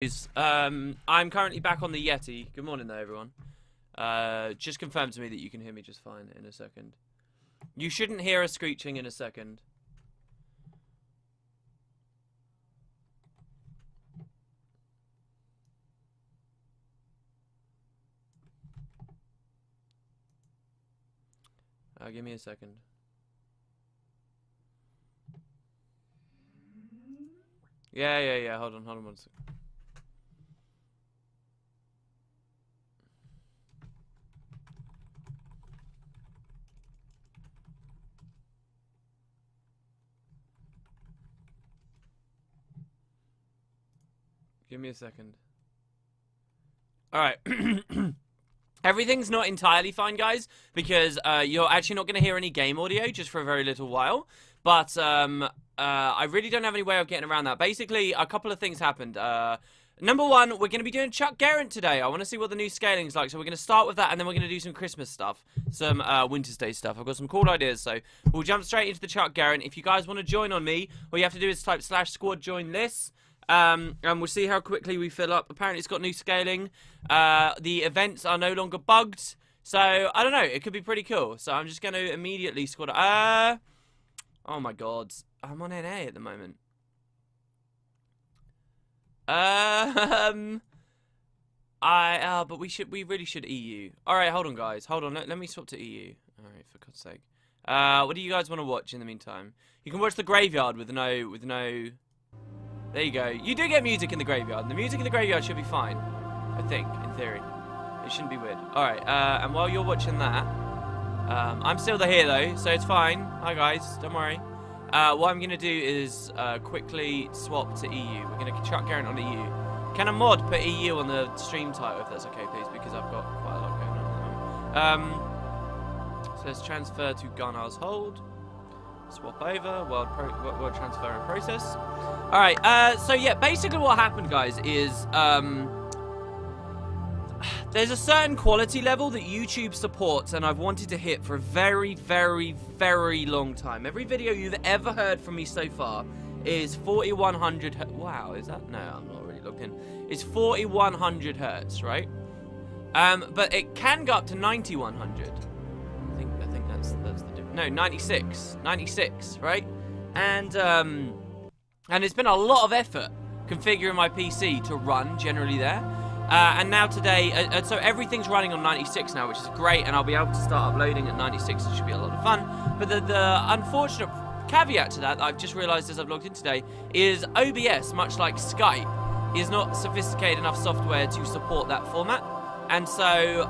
I'm currently back on the Yeti. Good morning there, everyone. Just confirm to me that you can hear me just fine in a second. You shouldn't hear a screeching in a second. Give me a second. Yeah. Hold on 1 second. Give me a second. Alright. Everything's not entirely fine, guys, because you're actually not going to hear any game audio just for a very little while. But I really don't have any way of getting around that. Basically, a couple of things happened. Number one, we're going to be doing Chuck Garrett today. I want to see what the new scaling's like. So we're going to start with that, and then we're going to do some Christmas stuff. Some Winter's Day stuff. I've got some cool ideas, so we'll jump straight into the Chuck Garrett. If you guys want to join on me, all you have to do is type /squad join this. And we'll see how quickly we fill up. Apparently, it's got new scaling. The events are no longer bugged. So, I don't know. It could be pretty cool. So, I'm just going to immediately squad. Oh, my God. I'm on NA at the moment. But we really should EU. Alright, hold on, guys. Hold on. Let me swap to EU. Alright, for God's sake. What do you guys want to watch in the meantime? You can watch The Graveyard with no... There you go. You do get music in the graveyard. And the music in the graveyard should be fine. I think, in theory. It shouldn't be weird. Alright, and while you're watching that, I'm still here though, so it's fine. Hi guys, don't worry. What I'm going to do is quickly swap to EU. We're going to Chuck Garrett on EU. Can a mod put EU on the stream title if that's okay, please? Because I've got quite a lot going on at the moment. So let's transfer to Gunnar's Hold. Swap over, world transfer in process. Alright, so yeah, basically what happened, guys, is there's a certain quality level that YouTube supports, and I've wanted to hit for a very, very, very long time. Every video you've ever heard from me so far is 4100 wow, is that? No, I'm not really logged in. It's 4100 hertz, right? But it can go up to 9100. I think that's the difference. No, 96, right? And it's been a lot of effort configuring my PC to run generally there. And now today, so everything's running on 96 now, which is great, and I'll be able to start uploading at 96. It should be a lot of fun. But the unfortunate caveat to that I've just realized as I've logged in today is OBS, much like Skype, is not sophisticated enough software to support that format. And so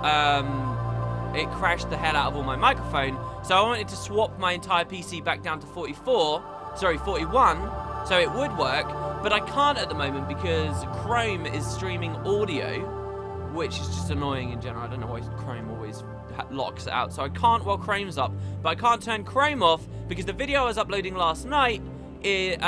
it crashed the hell out of all my microphone. So I wanted to swap my entire PC back down to 41, so it would work, but I can't at the moment because Chrome is streaming audio, which is just annoying in general. I don't know why Chrome always locks it out. So I can't while Chrome's up, but I can't turn Chrome off because the video I was uploading last night, it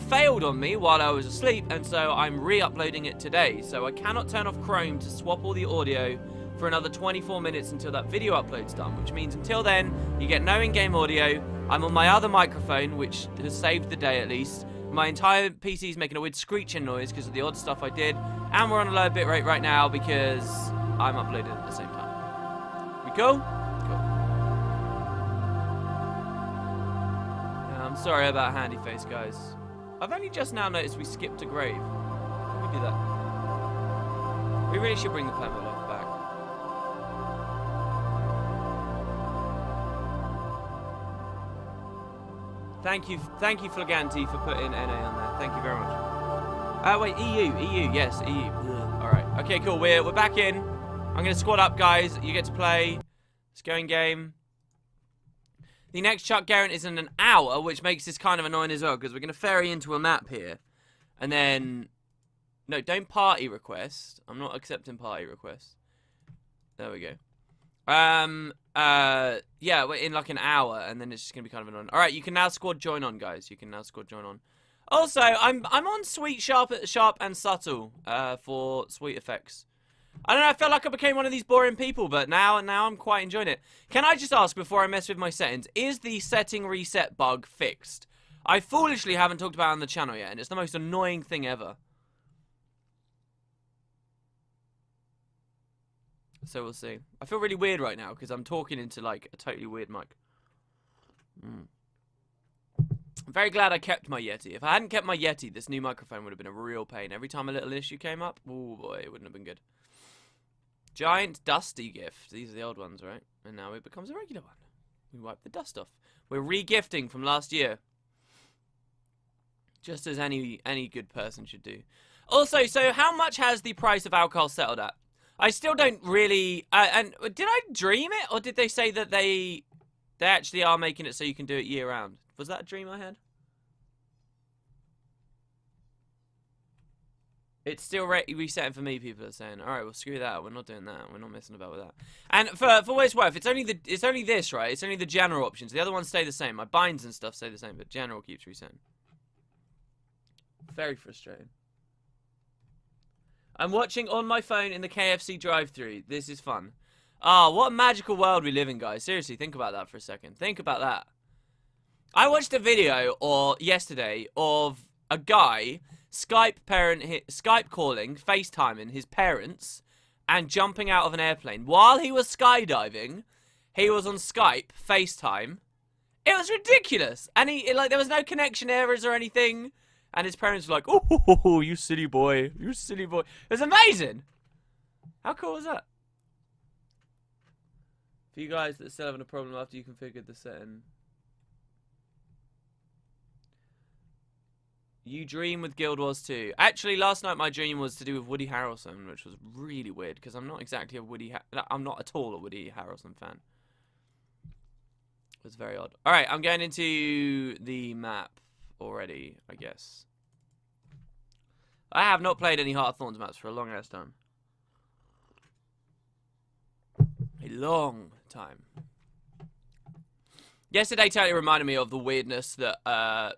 failed on me while I was asleep, and so I'm re-uploading it today. So I cannot turn off Chrome to swap all the audio for another 24 minutes until that video upload's done, which means until then, you get no in-game audio. I'm on my other microphone, which has saved the day at least. My entire PC is making a weird screeching noise because of the odd stuff I did, and we're on a low bitrate right now because I'm uploading at the same time. We cool? Cool. I'm sorry about handy face, guys. I've only just now noticed we skipped a grave. Let me do that. We really should bring the perma life back. Thank you, Flaganti, for putting NA on there. Thank you very much. Wait, EU, yes, EU. Alright, okay, cool, we're back in. I'm going to squad up, guys. You get to play. Let's go in game. The next Chuck Garrett is in an hour, which makes this kind of annoying as well, because we're going to ferry into a map here. And then... No, don't party request. I'm not accepting party requests. There we go. Yeah, we're in like an hour, and then it's just gonna be kind of annoying. Alright, you can now squad join on, guys. You can now squad join on. Also, I'm on sweet, sharp, and subtle, for sweet effects. I don't know, I felt like I became one of these boring people, but now I'm quite enjoying it. Can I just ask, before I mess with my settings, is the setting reset bug fixed? I foolishly haven't talked about it on the channel yet, and it's the most annoying thing ever. So we'll see. I feel really weird right now because I'm talking into like a totally weird mic. I'm very glad I kept my Yeti. If I hadn't kept my Yeti, this new microphone would have been a real pain. Every time a little issue came up, oh boy, it wouldn't have been good. Giant dusty gift. These are the old ones, right? And now it becomes a regular one. We wipe the dust off. We're re-gifting from last year. Just as any good person should do. Also, so how much has the price of alcohol settled at? I still don't really... and did I dream it? Or did they say that they actually are making it so you can do it year-round? Was that a dream I had? It's still resetting for me, people are saying. Alright, well, screw that. We're not doing that. We're not messing about with that. And for what it's worth, it's only this, right? It's only the general options. The other ones stay the same. My binds and stuff stay the same, but general keeps resetting. Very frustrating. I'm watching on my phone in the KFC drive-thru. This is fun. Ah, what a magical world we live in, guys. Seriously, think about that for a second. Think about that. I watched a video yesterday of a guy Skype calling, FaceTiming his parents and jumping out of an airplane. While he was skydiving, he was on Skype, FaceTime. It was ridiculous. And there was no connection errors or anything. And his parents were like, oh, you silly boy. You silly boy. It was amazing. How cool was that? For you guys that are still having a problem after you configured the setting. You dream with Guild Wars 2. Actually, last night my dream was to do with Woody Harrelson, which was really weird, because I'm not exactly I'm not at all a Woody Harrelson fan. It was very odd. Alright, I'm going into the map already, I guess. I have not played any Heart of Thorns maps for a long ass time. A long time. Yesterday totally reminded me of the weirdness that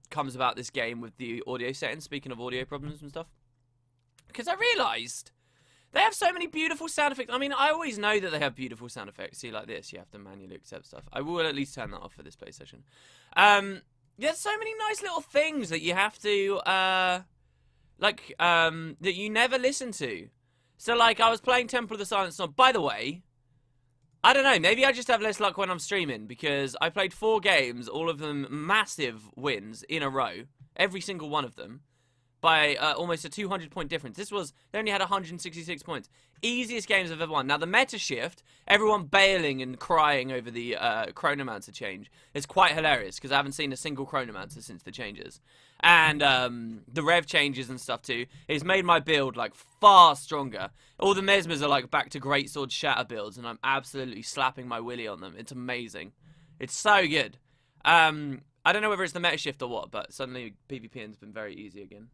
comes about this game with the audio settings, speaking of audio problems and stuff. Because I realised they have so many beautiful sound effects. I mean, I always know that they have beautiful sound effects. See, like this, you have to manually accept stuff. I will at least turn that off for this PlayStation. There's so many nice little things that you have to, that you never listen to. So, like, I was playing Temple of the Silent Song. By the way, I don't know, maybe I just have less luck when I'm streaming, because I played 4 games, all of them massive wins in a row, every single one of them, by almost a 200-point difference. They only had 166 points. Easiest games I've ever won. Now, the meta shift, everyone bailing and crying over the Chronomancer change, is quite hilarious, because I haven't seen a single Chronomancer since the changes. And the rev changes and stuff too, it's made my build like far stronger. All the Mesmers are like back to Greatsword Shatter builds, and I'm absolutely slapping my willy on them. It's amazing. It's so good. I don't know whether it's the meta shift or what, but suddenly PvPing's been very easy again.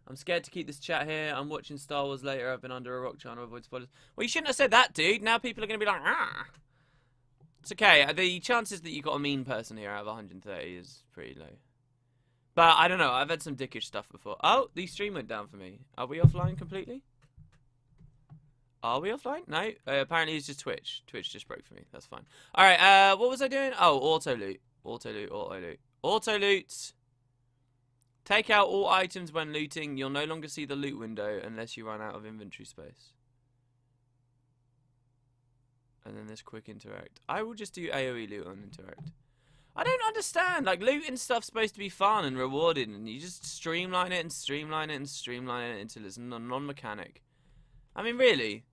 I'm scared to keep this chat here. I'm watching Star Wars later. I've been under a rock trying to avoid spoilers. Well, you shouldn't have said that, dude. Now people are going to be like, ah. It's okay. The chances that you got a mean person here out of 130 is pretty low. But I don't know. I've had some dickish stuff before. Oh, the stream went down for me. Are we offline completely? Are we offline? No. Apparently it's just Twitch. Twitch just broke for me. That's fine. All right. What was I doing? Oh, auto loot. Auto loot. Auto loot. Auto loot. Take out all items when looting. You'll no longer see the loot window unless you run out of inventory space. And then there's quick interact. I will just do AoE loot on interact. I don't understand. Like, looting stuff's supposed to be fun and rewarding, and you just streamline it and streamline it and streamline it until it's non-mechanic. I mean, really?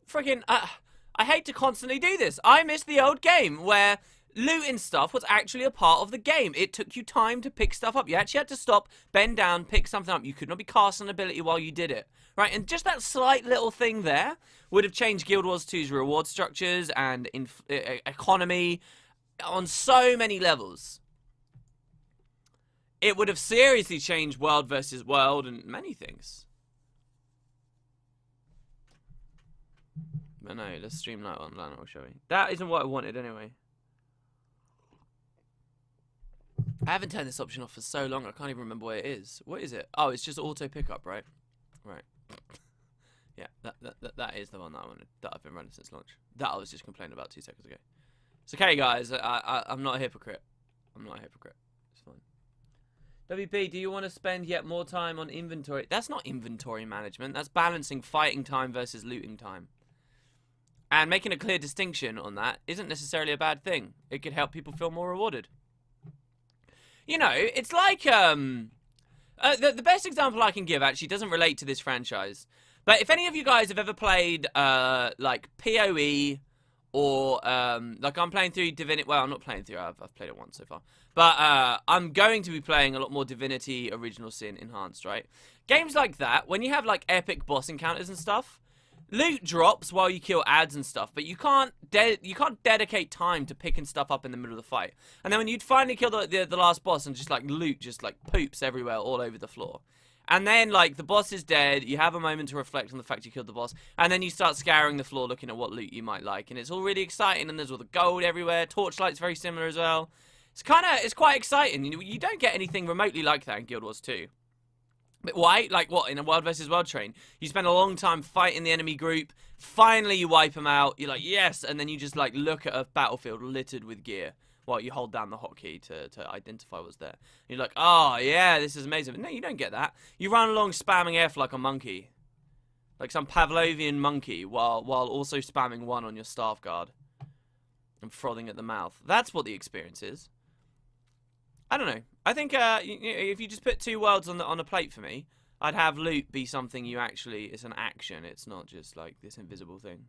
Freaking, I hate to constantly do this. I miss the old game where looting stuff was actually a part of the game. It took you time to pick stuff up. You actually had to stop, bend down, pick something up. You could not be casting an ability while you did it. Right, and just that slight little thing there would have changed Guild Wars 2's reward structures and economy on so many levels. It would have seriously changed world versus world and many things. But no, let's streamline online, shall we? That isn't what I wanted anyway. I haven't turned this option off for so long, I can't even remember what it is. What is it? Oh, it's just auto pickup, right? Right. Yeah, that is the one that I wanted, that I've been running since launch. That I was just complaining about 2 seconds ago. It's okay, guys. I'm not a hypocrite. I'm not a hypocrite. It's fine. WP, do you want to spend yet more time on inventory? That's not inventory management. That's balancing fighting time versus looting time. And making a clear distinction on that isn't necessarily a bad thing. It could help people feel more rewarded. You know, it's like, the best example I can give actually doesn't relate to this franchise. But if any of you guys have ever played, like, PoE, or, like, I'm playing through Divinity, well, I'm not playing through, I've played it once so far. But, I'm going to be playing a lot more Divinity Original Sin Enhanced, right? Games like that, when you have, like, epic boss encounters and stuff, loot drops while you kill ads and stuff, but you can't dedicate time to picking stuff up in the middle of the fight. And then when you'd finally kill the last boss and just like loot just like poops everywhere all over the floor. And then like the boss is dead, you have a moment to reflect on the fact you killed the boss, and then you start scouring the floor looking at what loot you might like, and it's all really exciting, and there's all the gold everywhere. Torchlight's very similar as well. It's quite exciting. You don't get anything remotely like that in Guild Wars 2. But why? Like what? In a World vs. World train, you spend a long time fighting the enemy group. Finally, you wipe them out. You're like, yes, and then you just like look at a battlefield littered with gear while you hold down the hotkey to identify what's there. And you're like, oh yeah, this is amazing. But no, you don't get that. You run along spamming F like a monkey, like some Pavlovian monkey, while also spamming 1 on your staff guard and frothing at the mouth. That's what the experience is. I don't know. I think if you just put 2 worlds on a plate for me, I'd have loot be something you actually... It's an action. It's not just like this invisible thing.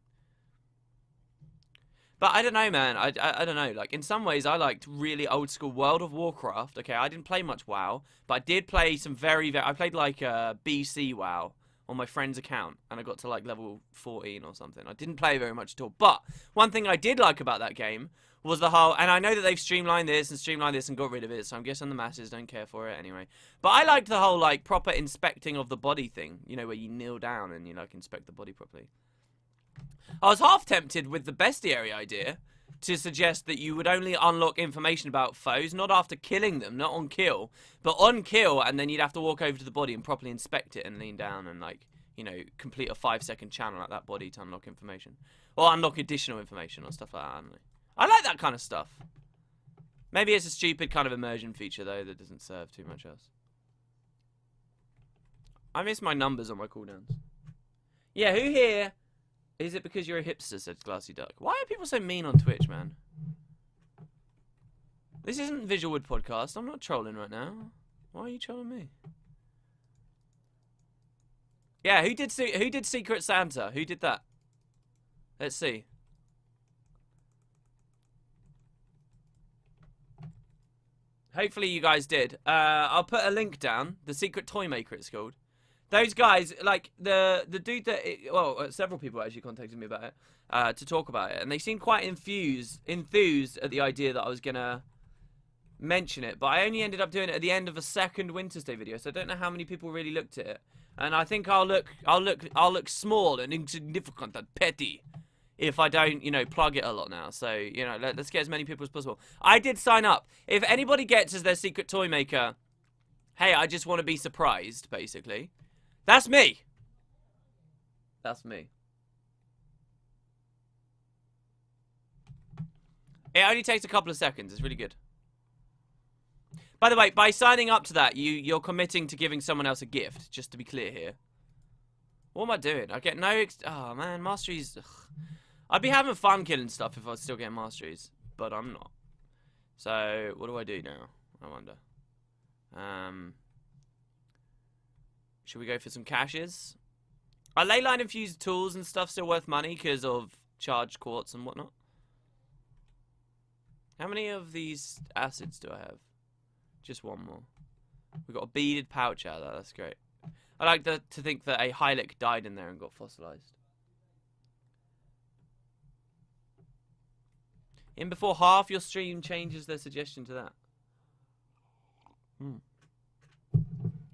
But I don't know, man. I don't know. Like in some ways, I liked really old school World of Warcraft. Okay, I didn't play much WoW, but I did play some very... I played like BC WoW on my friend's account, and I got to like level 14 or something. I didn't play very much at all. But one thing I did like about that game was the whole, and I know that they've streamlined this and got rid of it, so I'm guessing the masses don't care for it anyway. But I liked the whole, like, proper inspecting of the body thing, you know, where you kneel down and you, like, inspect the body properly. I was half tempted with the bestiary idea to suggest that you would only unlock information about foes, not after killing them, not on kill, but on kill, and then you'd have to walk over to the body and properly inspect it and lean down and, like, you know, complete a 5-second channel at that body to unlock information. Or unlock additional information or stuff like that, I don't know. I like that kind of stuff. Maybe it's a stupid kind of immersion feature, though, that doesn't serve too much else. I miss my numbers on my cooldowns. Yeah, who here? Is it because you're a hipster, said Glassy Duck. Why are people so mean on Twitch, man? This isn't Visualwood Podcast. I'm not trolling right now. Why are you trolling me? Yeah, who did Secret Santa? Who did that? Let's see. Hopefully you guys did. I'll put a link down. The Secret Toy Maker, it's called. Those guys, like, the dude that... several people actually contacted me about it to talk about it. And they seemed quite enthused at the idea that I was going to mention it. But I only ended up doing it at the end of a second Winter's Day video. So I don't know how many people really looked at it. And I think I'll look small and insignificant and petty if I don't, you know, plug it a lot now. So, you know, let's get as many people as possible. I did sign up. If anybody gets as their secret toy maker, hey, I just want to be surprised, basically. That's me. That's me. It only takes a couple of seconds. It's really good. By the way, by signing up to that, you're committing to giving someone else a gift, just to be clear here. What am I doing? I get no... oh, man, masteries... Ugh. I'd be having fun killing stuff if I was still getting masteries, but I'm not. So, what do I do now? I wonder. Should we go for some caches? Are leyline infused tools and stuff still worth money because of charged quartz and whatnot? How many of these acids do I have? Just one more. We've got a beaded pouch out of that. That's great. I like to think that a Hylic died in there and got fossilized. In before half your stream changes their suggestion to that.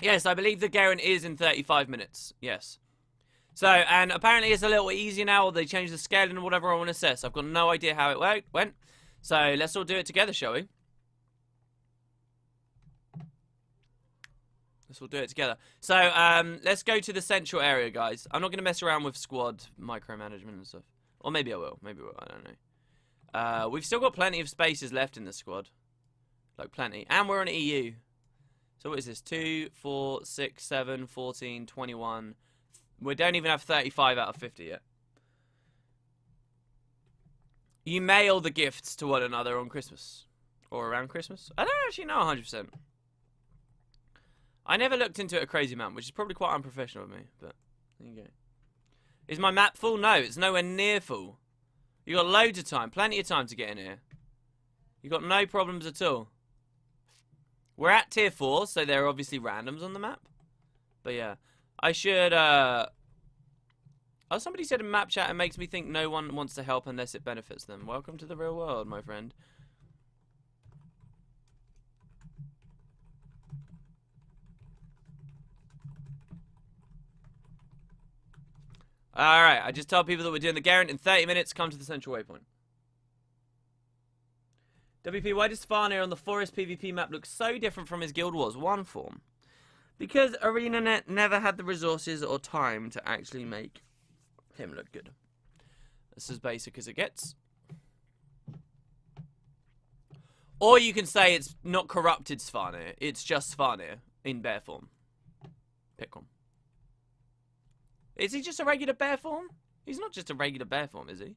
Yes, I believe the Garen is in 35 minutes. Yes. So, and apparently it's a little easier now, or they changed the scaling or whatever I want to assess. I've got no idea how it went. So, let's all do it together, shall we? Let's all do it together. So, let's go to the central area, guys. I'm not going to mess around with squad micromanagement and stuff. Or maybe I will. Maybe I will. I don't know. We've still got plenty of spaces left in the squad. Like, plenty. And we're on EU. So what is this? 2, 4, 6, 7, 14, 21. We don't even have 35 out of 50 yet. You mail the gifts to one another on Christmas. Or around Christmas. I don't actually know 100%. I never looked into it a crazy amount, which is probably quite unprofessional of me. But there you go. Is my map full? No, it's nowhere near full. You got loads of time. Plenty of time to get in here. You got no problems at all. We're at tier 4, so there are obviously randoms on the map. But yeah. I should, Oh, somebody said in map chat, it makes me think no one wants to help unless it benefits them. Welcome to the real world, my friend. Alright, I just told people that we're doing the Garant in 30 minutes. Come to the central waypoint. WP, why does Farnir on the Forest PvP map look so different from his Guild Wars 1 form? Because Arenanet never had the resources or time to actually make him look good. That's as basic as it gets. Or you can say it's not corrupted Svarnir, it's just Svarnir in bear form. Pick one. Is he just a regular bear form? He's not just a regular bear form, is he?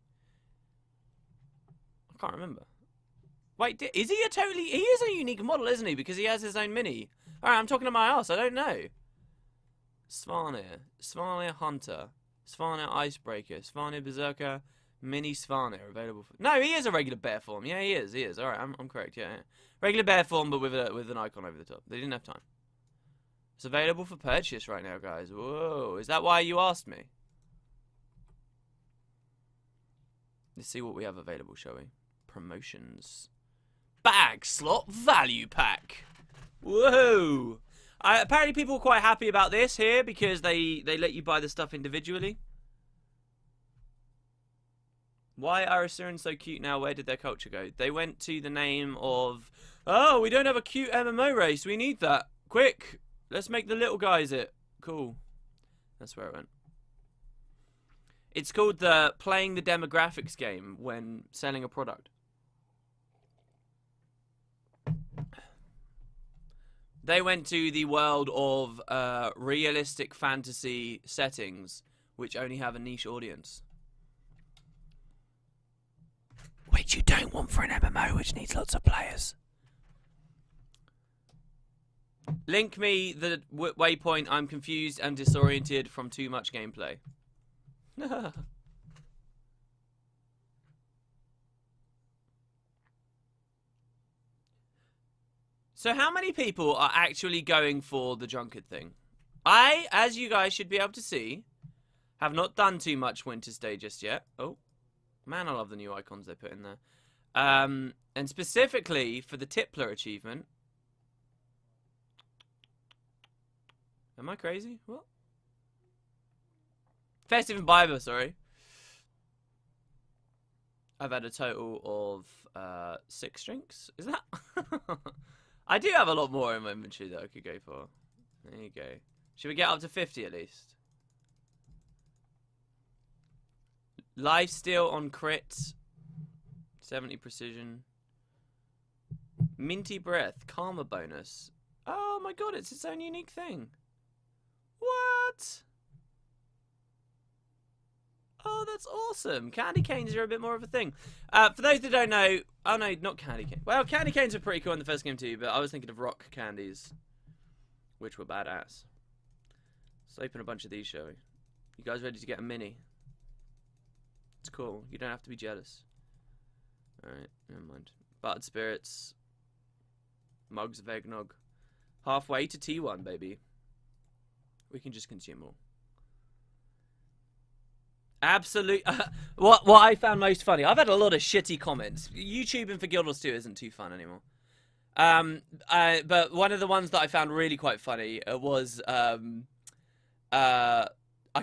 I can't remember. Wait, is he a totally... He is a unique model, isn't he? Because he has his own mini. Alright, I'm talking to my ass. I don't know. Svarnir. Svarnir Hunter. Svarnir Icebreaker. Svarnir Berserker. Mini Svarnir available for... No, he is a regular bear form. Yeah, he is. He is. Alright, I'm correct. Yeah. Regular bear form, but with an icon over the top. They didn't have time. It's available for purchase right now, guys. Whoa. Is that why you asked me? Let's see what we have available, shall we? Promotions. Bag slot value pack. Whoa. Apparently people are quite happy about this here because they let you buy the stuff individually. Why are Assyrians so cute now? Where did their culture go? They went to the name of... Oh, we don't have a cute MMO race. We need that. Quick. Let's make the little guys it. Cool. That's where it went. It's called the playing the demographics game when selling a product. They went to the world of realistic fantasy settings, which only have a niche audience. Which you don't want for an MMO, which needs lots of players. Link me the waypoint. I'm confused and disoriented from too much gameplay. So how many people are actually going for the drunkard thing? I, as you guys should be able to see, have not done too much Winter's Day just yet. Oh, man, I love the new icons they put in there. And specifically for the Tippler achievement. Am I crazy? What? Festive and Bible, sorry. I've had a total of 6 drinks. Is that? I do have a lot more in my inventory that I could go for. There you go. Should we get up to 50 at least? Lifesteal on crit. 70 precision. Minty breath. Karma bonus. Oh my god, it's its own unique thing. What? Oh, that's awesome. Candy canes are a bit more of a thing. For those that don't know... Oh, no, not candy canes. Well, candy canes were pretty cool in the first game too, but I was thinking of rock candies, which were badass. Let's open a bunch of these, shall we? You guys ready to get a mini? It's cool. You don't have to be jealous. Alright, never mind. Buttered spirits. Mugs of eggnog. Halfway to T1, baby. We can just consume all. Absolute. What I found most funny, I've had a lot of shitty comments. YouTubing for Guild Wars 2 isn't too fun anymore. But one of the ones that I found really quite funny was I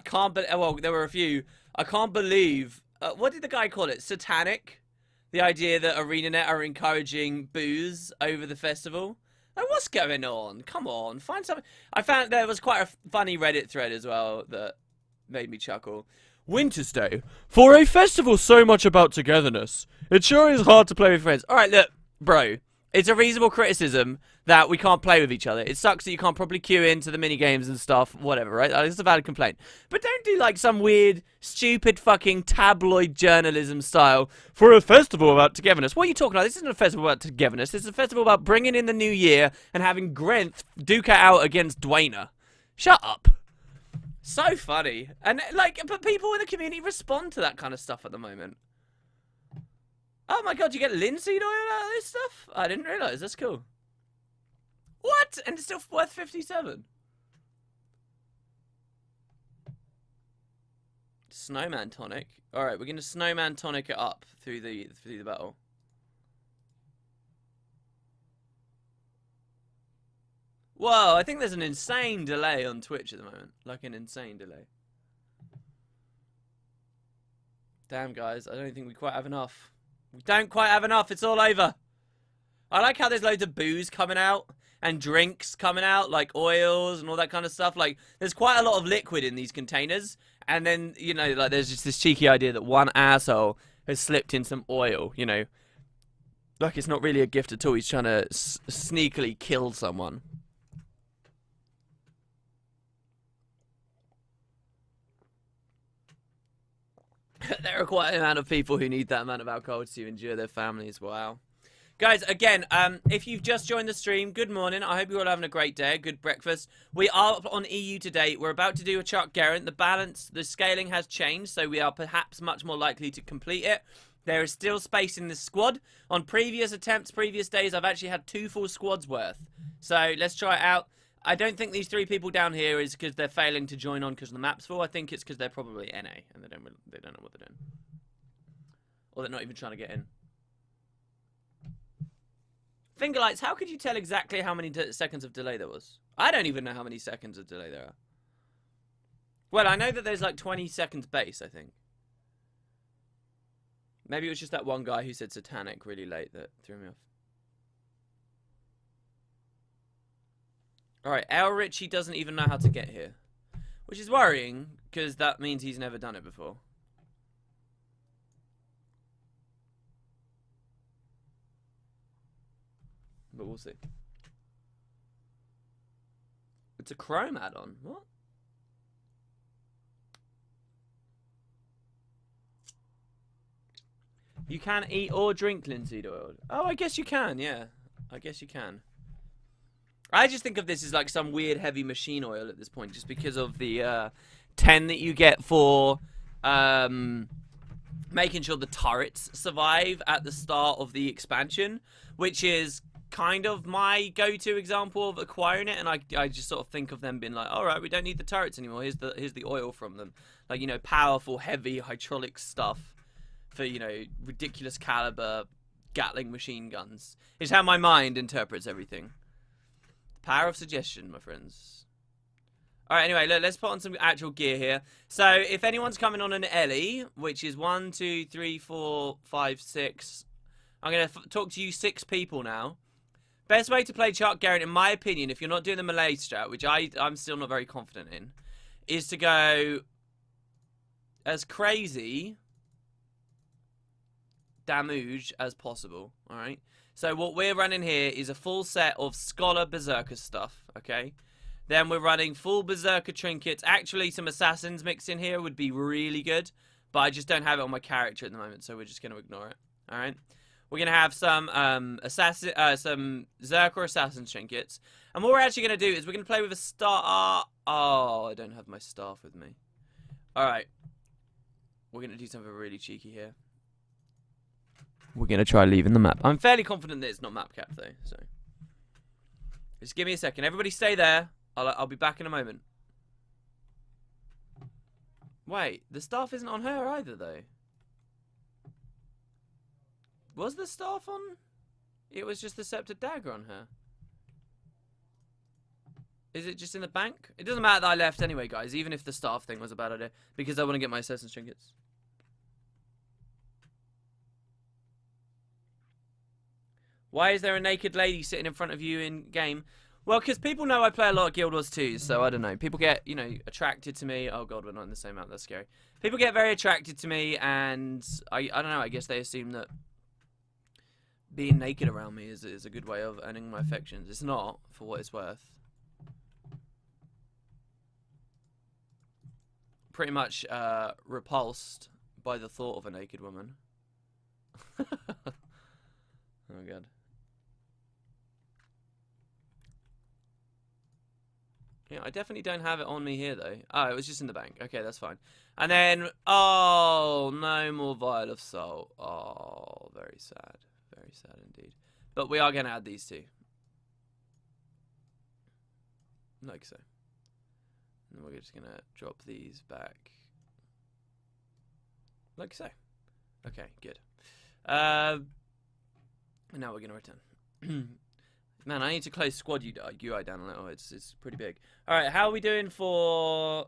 can't. Well, there were a few. I can't believe. What did the guy call it? Satanic. The idea that Arenanet are encouraging booze over the festival. Like, what's going on? Come on, find something. I found there was quite a funny Reddit thread as well that made me chuckle. Winter's Day. For a festival so much about togetherness, it sure is hard to play with friends. Alright, look, bro. It's a reasonable criticism that we can't play with each other. It sucks that you can't probably queue into the mini games and stuff, whatever, right? It's a valid complaint. But don't do like some weird, stupid fucking tabloid journalism style for a festival about togetherness. What are you talking about? This isn't a festival about togetherness. This is a festival about bringing in the new year and having Grenth duke it out against Dwayner. Shut up. So funny. And like, but people in the community respond to that kind of stuff at the moment. Oh my god, you get linseed oil out of this stuff? I didn't realise. That's cool. What? And it's still worth 57. Snowman tonic. Alright, we're gonna snowman tonic it up through the battle. Whoa, I think there's an insane delay on Twitch at the moment. Like an insane delay. Damn guys, I don't think we quite have enough. We don't quite have enough. It's all over. I like how there's loads of booze coming out and drinks coming out, like oils and all that kind of stuff. Like, there's quite a lot of liquid in these containers. And then, you know, like, there's just this cheeky idea that one asshole has slipped in some oil, you know. Like, it's not really a gift at all. He's trying to sneakily kill someone. There are quite an amount of people who need that amount of alcohol to endure their families. Wow. Guys, again, if you've just joined the stream, good morning. I hope you're all having a great day, a good breakfast. We are on EU today. We're about to do a Chuck Garrett. The balance, the scaling has changed, so we are perhaps much more likely to complete it. There is still space in this squad. On previous attempts, previous days, I've actually had 2 full squads worth. So let's try it out. I don't think these 3 people down here is because they're failing to join on because the map's full. I think it's because they're probably NA and they don't know what they're doing. Or they're not even trying to get in. Fingerlights, how could you tell exactly how many seconds of delay there was? I don't even know how many seconds of delay there are. Well, I know that there's like 20 seconds base, I think. Maybe it was just that one guy who said satanic really late that threw me off. Alright, El Richie doesn't even know how to get here. Which is worrying, because that means he's never done it before. But we'll see. It's a Chrome add-on. What? You can eat or drink linseed oil. Oh, I guess you can, yeah. I guess you can. I just think of this as like some weird heavy machine oil at this point, just because of the 10 that you get for making sure the turrets survive at the start of the expansion, which is kind of my go-to example of acquiring it. And I just sort of think of them being like, all right, we don't need the turrets anymore. Here's the oil from them, like, you know, powerful, heavy hydraulic stuff for, you know, ridiculous caliber Gatling machine guns. Is how my mind interprets everything. Power of suggestion, my friends. Alright, anyway, let's put on some actual gear here. So, if anyone's coming on an Ellie, which is 1, 2, 3, 4, 5, 6. I'm going to talk to you 6 people now. Best way to play Chuck Garrett, in my opinion, if you're not doing the melee strat, which I'm still not very confident in, is to go as crazy damage as possible, alright? So what we're running here is a full set of Scholar Berserker stuff, okay? Then we're running full Berserker trinkets. Actually, some Assassins mixed in here would be really good, but I just don't have it on my character at the moment, so we're just going to ignore it, alright? We're going to have some some Zerker Assassin trinkets. And what we're actually going to do is we're going to play with a star... Oh, I don't have my staff with me. Alright. We're going to do something really cheeky here. We're going to try leaving the map. I'm fairly confident that it's not map cap, though. So, just give me a second. Everybody stay there. I'll be back in a moment. Wait, the staff isn't on her either, though. Was the staff on? It was just the scepter dagger on her. Is it just in the bank? It doesn't matter that I left anyway, guys. Even if the staff thing was a bad idea. Because I want to get my Assassin's trinkets. Why is there a naked lady sitting in front of you in game? Well, because people know I play a lot of Guild Wars 2, so I don't know. People get, you know, attracted to me. Oh god, we're not in the same map. That's scary. People get very attracted to me, and I don't know. I guess they assume that being naked around me is a good way of earning my affections. It's not, for what it's worth. Pretty much repulsed by the thought of a naked woman. Oh god. Yeah, I definitely don't have it on me here though. Oh, it was just in the bank. Okay, that's fine. And then, oh, no more vial of salt. Oh, very sad. Very sad indeed. But we are going to add these two. Like so. And we're just going to drop these back. Like so. Okay, good. And now we're going to return. Man, I need to close squad UI down a little. It's pretty big. Alright, how are we doing for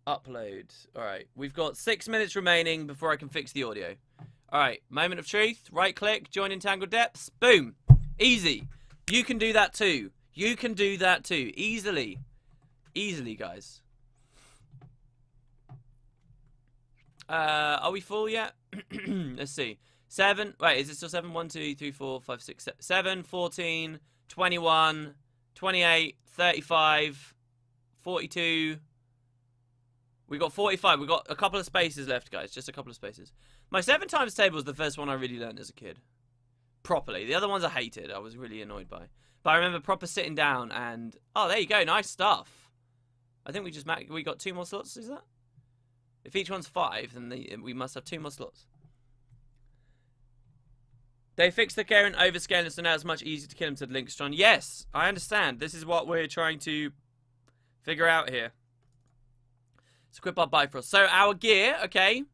upload? Alright, we've got 6 minutes remaining before I can fix the audio. Alright, moment of truth. Right click, join Entangled Depths. Boom. Easy. You can do that too. You can do that too. Easily. Easily, guys. Are we full yet? Let's see. 7. Wait, is it still 7? 1, 2, 3, 4, 5, 6, 7, 14, 21, 28, 35, 42. We got 45. We got a couple of spaces left, guys. Just a couple of spaces. My 7 times table is the first one I really learned as a kid. Properly. The other ones I hated. I was really annoyed by. But I remember proper sitting down and... Oh, there you go. Nice stuff. I think we got 2 more slots, is that? If each one's 5, then we must have 2 more slots. They fixed the Karen overscaling, so now it's much easier to kill him, said Linkstron. Yes, I understand. This is what we're trying to figure out here. Let's equip our Bifrost. So our gear, okay.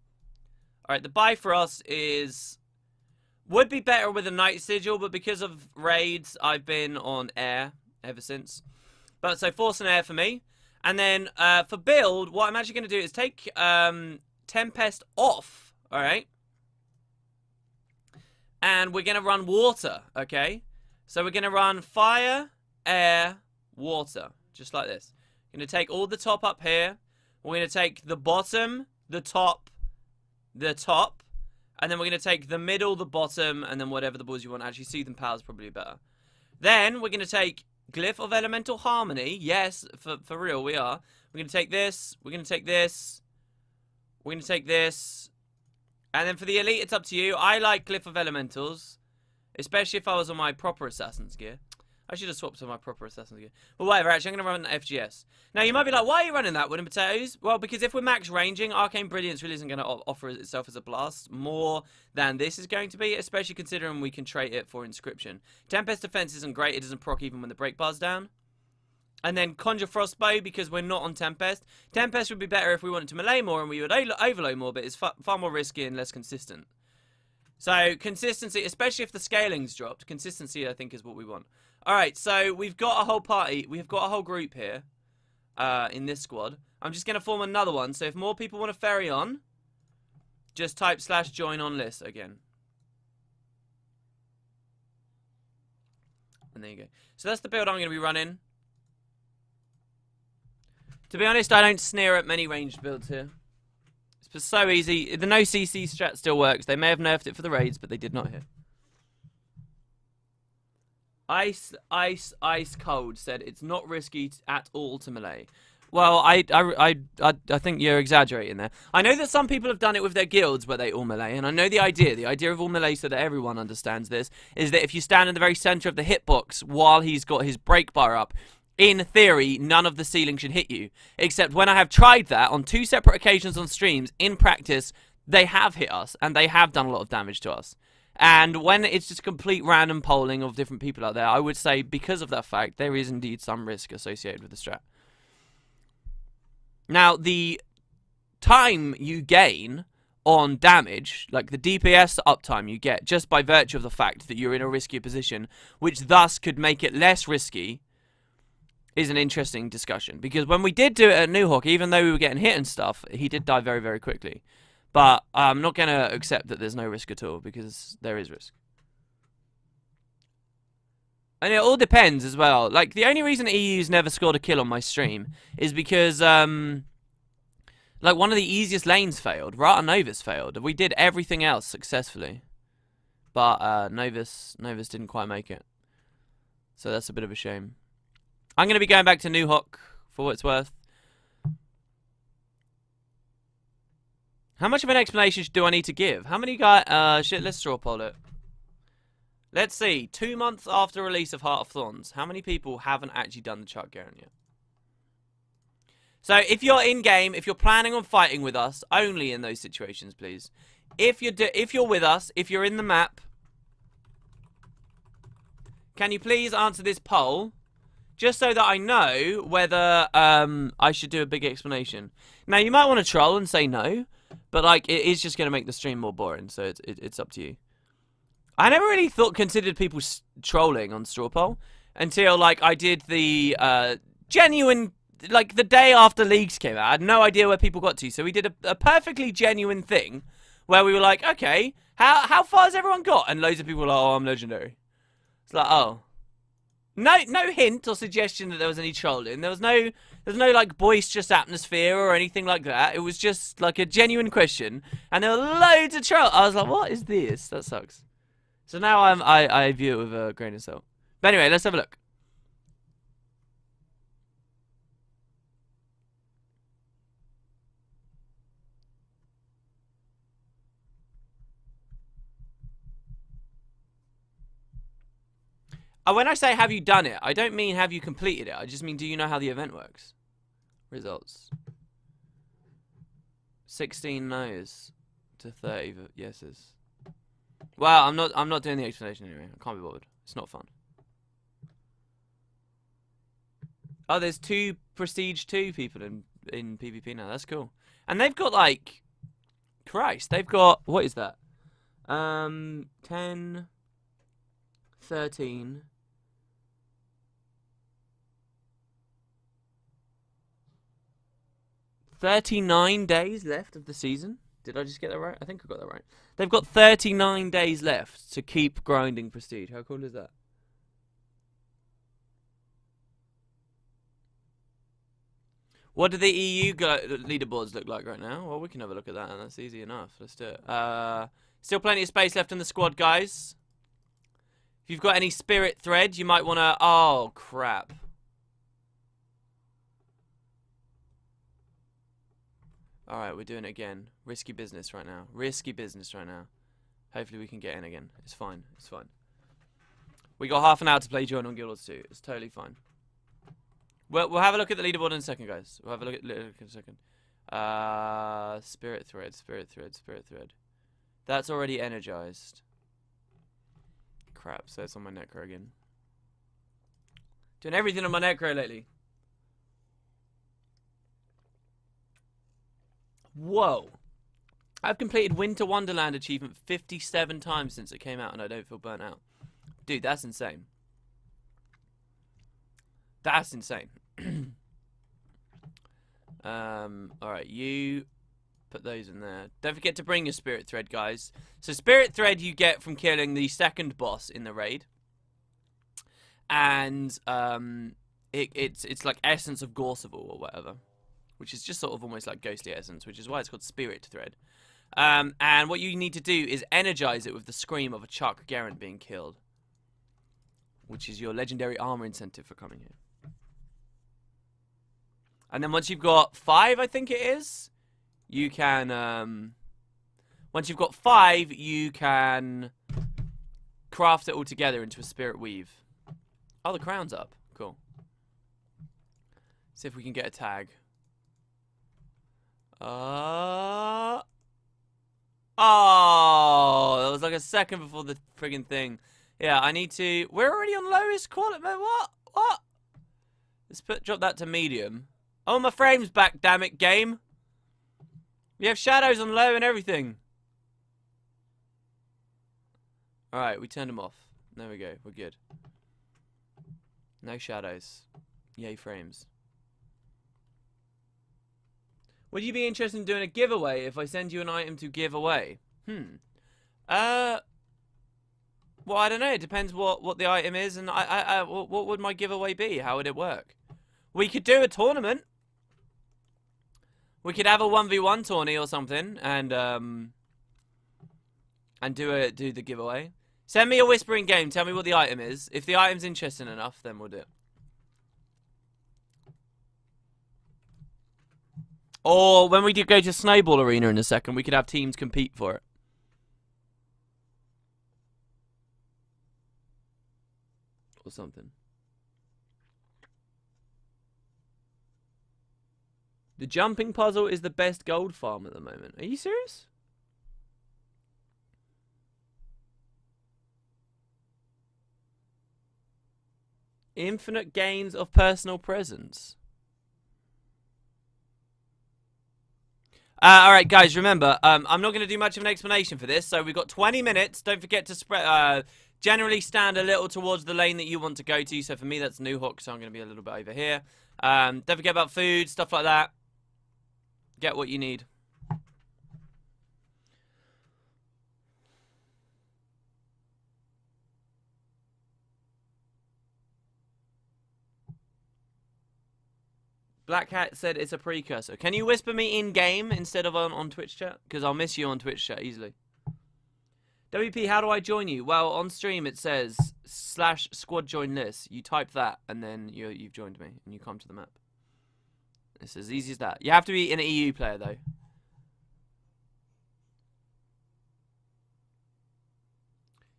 Alright, the Bifrost would be better with a Night Sigil, but because of raids, I've been on air ever since. But so Force and Air for me. And then for build, what I'm actually going to do is take Tempest off, alright. And we're going to run water, okay? So we're going to run fire, air, water. Just like this. We're going to take all the top up here. We're going to take the bottom, the top, and then we're going to take the middle, the bottom, and then whatever the balls you want. Actually, Soothing Power is probably better. Then we're going to take Glyph of Elemental Harmony. Yes, for real, we are. We're going to take this. We're going to take this. We're going to take this. And then for the elite, it's up to you. I like Glyph of Elementals, especially if I was on my proper Assassin's gear. I should have swapped to my proper Assassin's gear. But whatever, actually, I'm going to run FGS. Now, you might be like, why are you running that, Wooden Potatoes? Well, because if we're max ranging, Arcane Brilliance really isn't going to offer itself as a blast more than this is going to be, especially considering we can trait it for Inscription. Tempest Defense isn't great. It doesn't proc even when the break bar's down. And then Conjure Frostbow, because we're not on Tempest. Tempest would be better if we wanted to melee more and we would overload more, but it's far more risky and less consistent. So, consistency, especially if the scaling's dropped, consistency, I think, is what we want. Alright, so we've got a whole party, we've got a whole group here, in this squad. I'm just going to form another one, so if more people want to ferry on, just type /join on list again. And there you go. So that's the build I'm going to be running. To be honest, I don't sneer at many ranged builds here. It's just so easy. The no CC strat still works. They may have nerfed it for the raids, but they did not here. Ice Cold said it's not risky at all to melee. Well, I think you're exaggerating there. I know that some people have done it with their guilds where they all melee, and I know the idea of all melee, so that everyone understands this, is that if you stand in the very center of the hitbox while he's got his break bar up, in theory, none of the ceiling should hit you. Except when I have tried that on 2 separate occasions on streams, in practice, they have hit us, and they have done a lot of damage to us. And when it's just complete random polling of different people out there, I would say because of that fact, there is indeed some risk associated with the strat. Now, the time you gain on damage, like the DPS uptime you get, just by virtue of the fact that you're in a riskier position, which thus could make it less risky, is an interesting discussion. Because when we did do it at Newhawk, even though we were getting hit and stuff, he did die very, very quickly. But I'm not going to accept that there's no risk at all, because there is risk. And it all depends as well. Like, the only reason EU's never scored a kill on my stream is because, like, one of the easiest lanes failed. Rata Novus failed. We did everything else successfully. but Novus didn't quite make it. So that's a bit of a shame. I'm going to be going back to New Hawk for what it's worth. How much of an explanation do I need to give? How many guys... shit, let's straw poll it. Let's see. 2 months after release of Heart of Thorns, how many people haven't actually done the Chuck Garen yet? So if you're in-game, if you're planning on fighting with us, only in those situations, please. If you're with us, if you're in the map, can you please answer this poll? Just so that I know whether I should do a big explanation. Now, you might want to troll and say no, but like it is just going to make the stream more boring, so it's up to you. I never really considered people trolling on straw poll until like I did the genuine, like the day after leagues came out. I had no idea where people got to, so we did a perfectly genuine thing where we were like, okay, how far has everyone got? And loads of people were like, oh, I'm legendary. It's like, oh. No hint or suggestion that there was any trolling. There's no like boisterous atmosphere or anything like that. It was just like a genuine question, and there were loads of trolls. I was like, what is this? That sucks. So now I view it with a grain of salt. But anyway, let's have a look. When I say have you done it, I don't mean have you completed it. I just mean do you know how the event works? Results. 16 no's to 30 yeses. Well, I'm not doing the explanation anyway. I can't be bothered. It's not fun. Oh, there's 2 Prestige 2 people in PvP now. That's cool. And they've got like Christ, they've got what is that? 10 13 39 days left of the season. Did I just get that right? I think I got that right. They've got 39 days left to keep grinding Prestige. How cool is that? What do the EU leaderboards look like right now? Well, we can have a look at that, and that's easy enough. Let's do it. Still plenty of space left in the squad, guys. If you've got any spirit thread, you might want to... Oh, crap. Alright, we're doing it again. Risky business right now. Risky business right now. Hopefully we can get in again. It's fine. It's fine. We got half an hour to play Join on Guild Wars 2. It's totally fine. We'll have a look at the leaderboard in a second, guys. We'll have a look at it in a second. Spirit thread, spirit thread, spirit thread. That's already energized. Crap, so it's on my necro again. Doing everything on my necro lately. Whoa. I've completed Winter Wonderland achievement 57 times since it came out, and I don't feel burnt out. Dude, that's insane. That's insane. Alright, you put those in there. Don't forget to bring your spirit thread, guys. So spirit thread you get from killing the second boss in the raid. And it's like essence of Gorseval or whatever. Which is just sort of almost like ghostly essence, which is why it's called spirit thread. And what you need to do is energize it with the scream of a Chuck Garen being killed. Which is your legendary armor incentive for coming here. And then once you've got 5, I think it is, you can, once you've got 5, you can craft it all together into a spirit weave. Oh, the crown's up. Cool. See if we can get a tag. Oh, that was like a second before the friggin' thing. Yeah, I need to... We're already on lowest quality. What? Let's drop that to medium. Oh, my frame's back, damn it, game. We have shadows on low and everything. Alright, we turned them off. There we go, we're good. No shadows. Yay, frames. Would you be interested in doing a giveaway if I send you an item to give away? Well, I don't know. It depends what the item is, and what would my giveaway be? How would it work? We could do a tournament. We could have a 1v1 tourney or something, and do the giveaway. Send me a whispering game. Tell me what the item is. If the item's interesting enough, then we'll do it. Or when we do go to Snowball Arena in a second, we could have teams compete for it. Or something. The jumping puzzle is the best gold farm at the moment. Are you serious? Infinite gains of personal presence. Alright, guys, remember, I'm not going to do much of an explanation for this, so we've got 20 minutes. Don't forget to spread, generally stand a little towards the lane that you want to go to. So for me, that's New Hook, so I'm going to be a little bit over here. Don't forget about food, stuff like that. Get what you need. Black Hat said it's a precursor. Can you whisper me in-game instead of on Twitch chat? Because I'll miss you on Twitch chat easily. WP, how do I join you? Well, on stream it says /squad join list. You type that, and then you've joined me, and you come to the map. It's as easy as that. You have to be an EU player, though.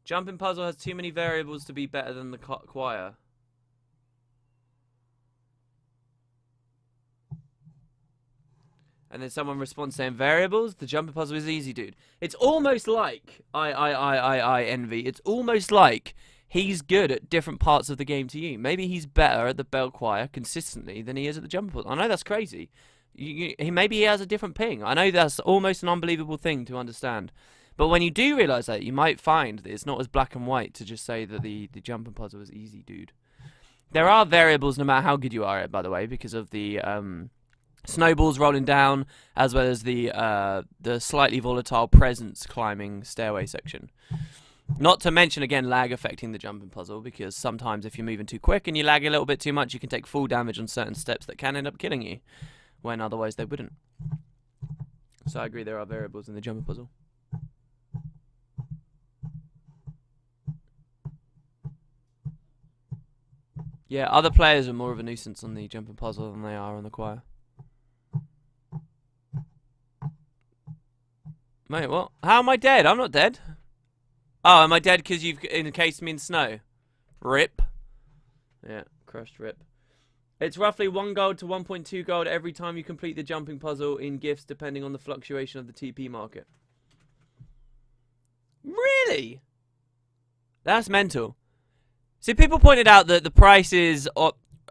Jumping puzzle has too many variables to be better than the choir. And then someone responds saying, variables? The jumping puzzle is easy, dude. It's almost like, I envy. It's almost like he's good at different parts of the game to you. Maybe he's better at the bell choir consistently than he is at the jumping puzzle. I know that's crazy. Maybe he has a different ping. I know that's almost an unbelievable thing to understand. But when you do realise that, you might find that it's not as black and white to just say that the jumping puzzle is easy, dude. There are variables no matter how good you are at, by the way, because of the snowballs rolling down, as well as the slightly volatile presence climbing stairway section. Not to mention, again, lag affecting the jumping puzzle, because sometimes if you're moving too quick and you lag a little bit too much, you can take full damage on certain steps that can end up killing you, when otherwise they wouldn't. So I agree, there are variables in the jumping puzzle. Yeah, other players are more of a nuisance on the jumping puzzle than they are on the choir. Mate, what? How am I dead? I'm not dead. Oh, am I dead because you've encased me in snow? Rip. Yeah, crushed rip. It's roughly 1 gold to 1.2 gold every time you complete the jumping puzzle in gifts, depending on the fluctuation of the TP market. Really? That's mental. See, people pointed out that the prices...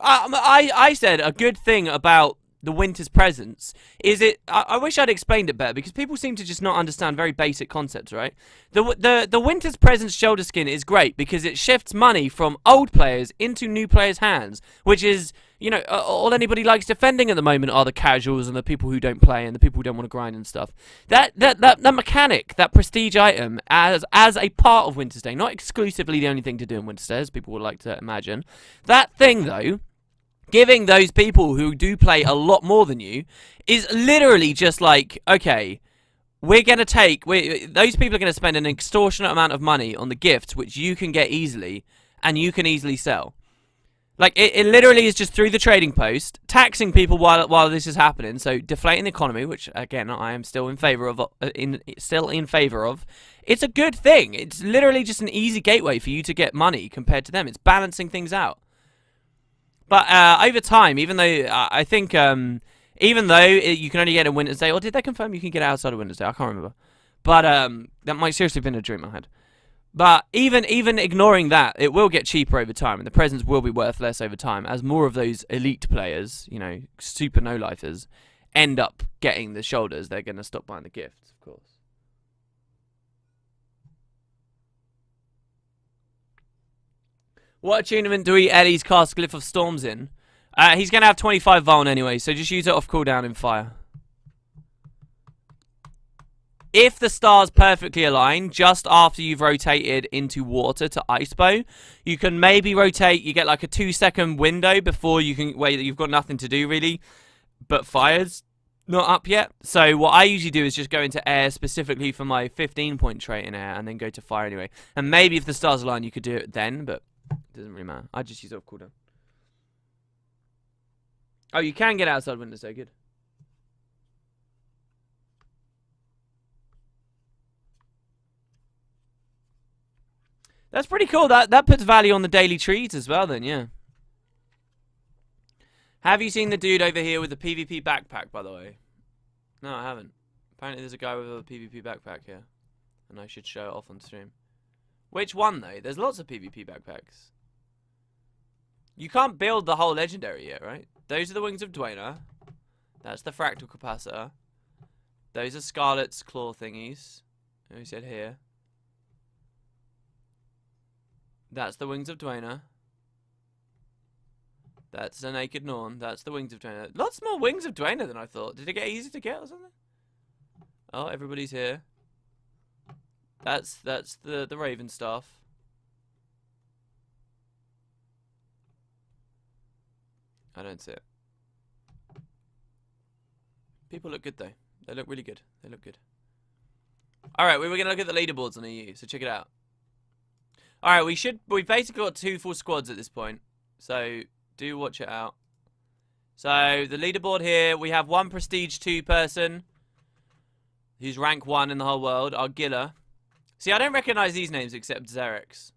I said a good thing about the winter's presents is it... I wish I'd explained it better, because people seem to just not understand very basic concepts, right? The winter's presents shoulder skin is great because it shifts money from old players into new players' hands, which is, you know, all anybody likes defending at the moment are the casuals and the people who don't play and the people who don't want to grind and stuff. That mechanic, that prestige item, as a part of Winter's Day, not exclusively the only thing to do in Winter's Day, as people would like to imagine. That thing, though, giving those people who do play a lot more than you is literally just like, okay, we're going to take... those people are going to spend an extortionate amount of money on the gifts, which you can get easily, and you can easily sell. Like, it literally is just through the trading post, taxing people while this is happening, so deflating the economy, which, again, I am still in favour of. It's a good thing. It's literally just an easy gateway for you to get money compared to them. It's balancing things out. But over time, even though I think, even though you can only get a Winter's Day, or did they confirm you can get it outside of Winter's Day? I can't remember. But that might seriously have been a dream I had. But even ignoring that, it will get cheaper over time, and the presents will be worth less over time, as more of those elite players, you know, super no-lifers, end up getting the shoulders. They're going to stop buying the gifts, of course. What attunement do we Eddie's cast Glyph of Storms in? He's going to have 25 Vuln anyway, so just use it off cooldown in fire. If the stars perfectly align, just after you've rotated into water to Ice Bow, you can maybe rotate, you get like a 2-second window before you can, where you've got nothing to do really, but fires. Not up yet. So what I usually do is just go into air specifically for my 15-point trait in air, and then go to fire anyway. And maybe if the stars align, you could do it then, but it doesn't really matter. I just use it off cooldown. Oh, you can get outside windows, so good. That's pretty cool. That puts value on the daily trees as well then, yeah. Have you seen the dude over here with the PvP backpack, by the way? No, I haven't. Apparently there's a guy with a PvP backpack here. And I should show it off on stream. Which one, though? There's lots of PvP backpacks. You can't build the whole legendary yet, right? Those are the Wings of Dwayne. That's the Fractal Capacitor. Those are Scarlet's Claw thingies. Who said here? That's the Wings of Dwayne. That's a Naked Norn. That's the Wings of Dwayne. Lots more Wings of Dwayne than I thought. Did it get easy to get or something? Oh, everybody's here. That's the Raven Staff. I don't see it. People look good though. They look really good. They look good. Alright, we were gonna look at the leaderboards on EU, so check it out. Alright, we've basically got 2 full squads at this point. So do watch it out. So the leaderboard here, we have 1 prestige 2 person who's rank 1 in the whole world, our Giller. See, I don't recognize these names except Xerix.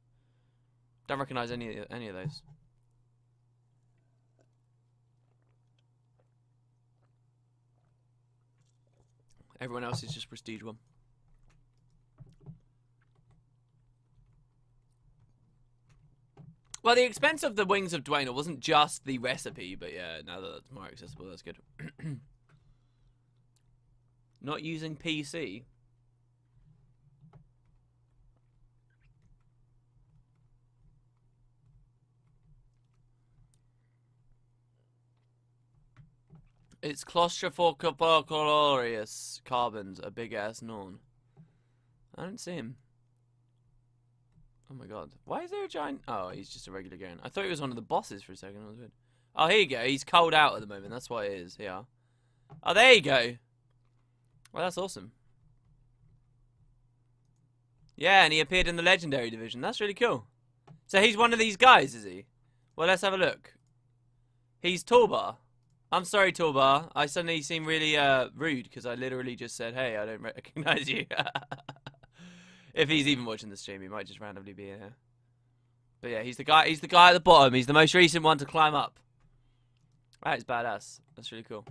Don't recognize any of those. Everyone else is just prestige 1. Well, the expense of the Wings of Dwayne wasn't just the recipe, but yeah, now that that's more accessible, that's good. Not using PC. It's claustrophobic carbons, a big ass Norn. I don't see him. Oh my god. Why is there a giant... Oh, he's just a regular Garen. I thought he was one of the bosses for a second. That was weird. Oh, here you go. He's cold out at the moment. That's why it is. Here. Oh, there you go. Well, that's awesome. Yeah, and he appeared in the Legendary Division. That's really cool. So he's one of these guys, is he? Well, let's have a look. He's Torbar. I'm sorry, Torbar. I suddenly seem really rude because I literally just said, hey, I don't recognize you. If he's even watching the stream, he might just randomly be in here. But yeah, he's the guy at the bottom. He's the most recent one to climb up. That is badass. That's really cool.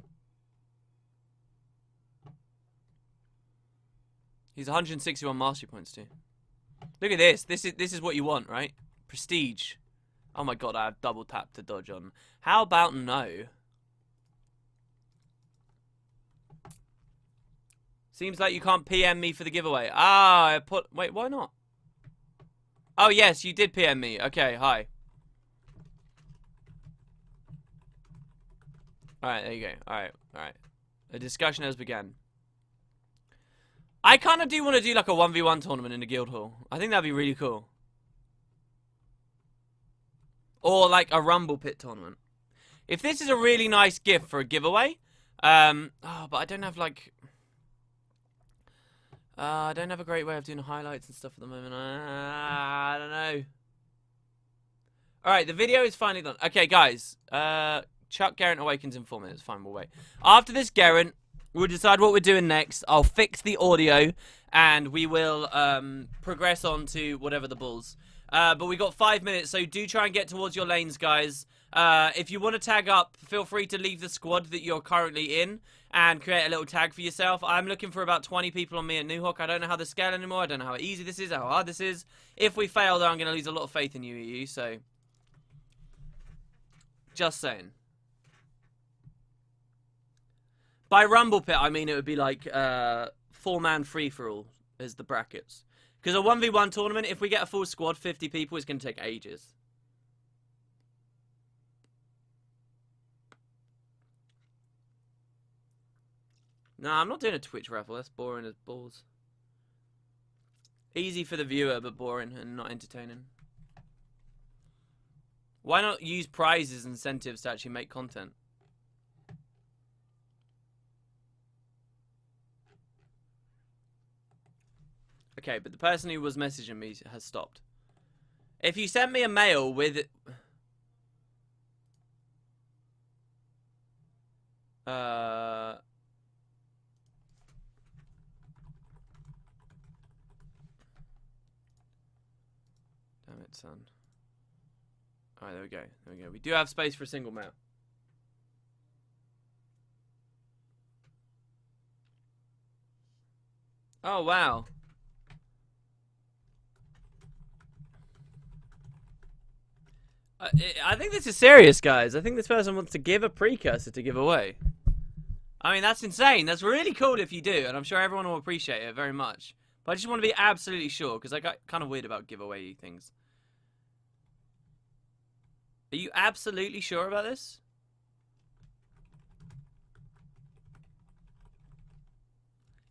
He's 161 mastery points too. Look at this. This is what you want, right? Prestige. Oh my god, I have double tap to dodge on. How about no? Seems like you can't PM me for the giveaway. Ah, I put... Wait, why not? Oh, yes, you did PM me. Okay, hi. Alright, there you go. Alright. The discussion has begun. I kind of do want to do like a 1v1 tournament in the guild hall. I think that'd be really cool. Or like a rumble pit tournament. If this is a really nice gift for a giveaway... oh, but I don't have like... I don't have a great way of doing highlights and stuff at the moment. I don't know. Alright, the video is finally done. Okay, guys. Chuck Garen Awakens in 4 minutes. Fine, we'll wait. After this Garen, we'll decide what we're doing next. I'll fix the audio, and we will progress on to whatever the bulls. But we got 5 minutes, so do try and get towards your lanes, guys. If you want to tag up, feel free to leave the squad that you're currently in and create a little tag for yourself. I'm looking for about 20 people on me at New Hawk. I don't know how to scale anymore. I don't know how easy this is, how hard this is. If we fail, though, I'm going to lose a lot of faith in you, so... Just saying. By Rumble Pit, I mean it would be like 4-man free-for-all as the brackets. Because a 1v1 tournament, if we get a full squad, 50 people, it's going to take ages. Nah, I'm not doing a Twitch raffle. That's boring as balls. Easy for the viewer, but boring and not entertaining. Why not use prizes and incentives to actually make content? Okay, but the person who was messaging me has stopped. If you sent me a mail with... Damn it, son. Alright, there we go. There we go. We do have space for a single mail. Oh, wow. I think this is serious, guys. I think this person wants to give a precursor to give away. I mean, that's insane. That's really cool if you do, and I'm sure everyone will appreciate it very much. But I just want to be absolutely sure, because I got kind of weird about giveaway things. Are you absolutely sure about this?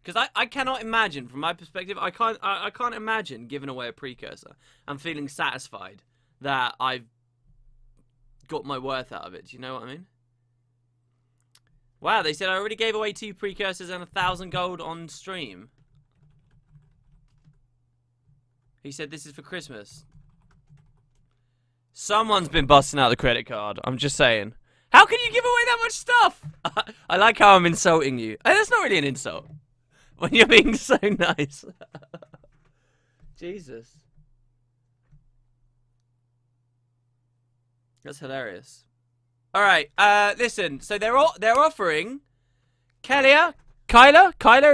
Because I cannot imagine, from my perspective, I can't imagine giving away a precursor and feeling satisfied that I've got my worth out of it. Do you know what I mean? Wow, they said I already gave away 2 precursors and 1,000 gold on stream. He said this is for Christmas. Someone's been busting out the credit card. I'm just saying. How can you give away that much stuff? I like how I'm insulting you. That's not really an insult. When you're being so nice. Jesus. That's hilarious. Alright, listen. So they're offering... Kyler,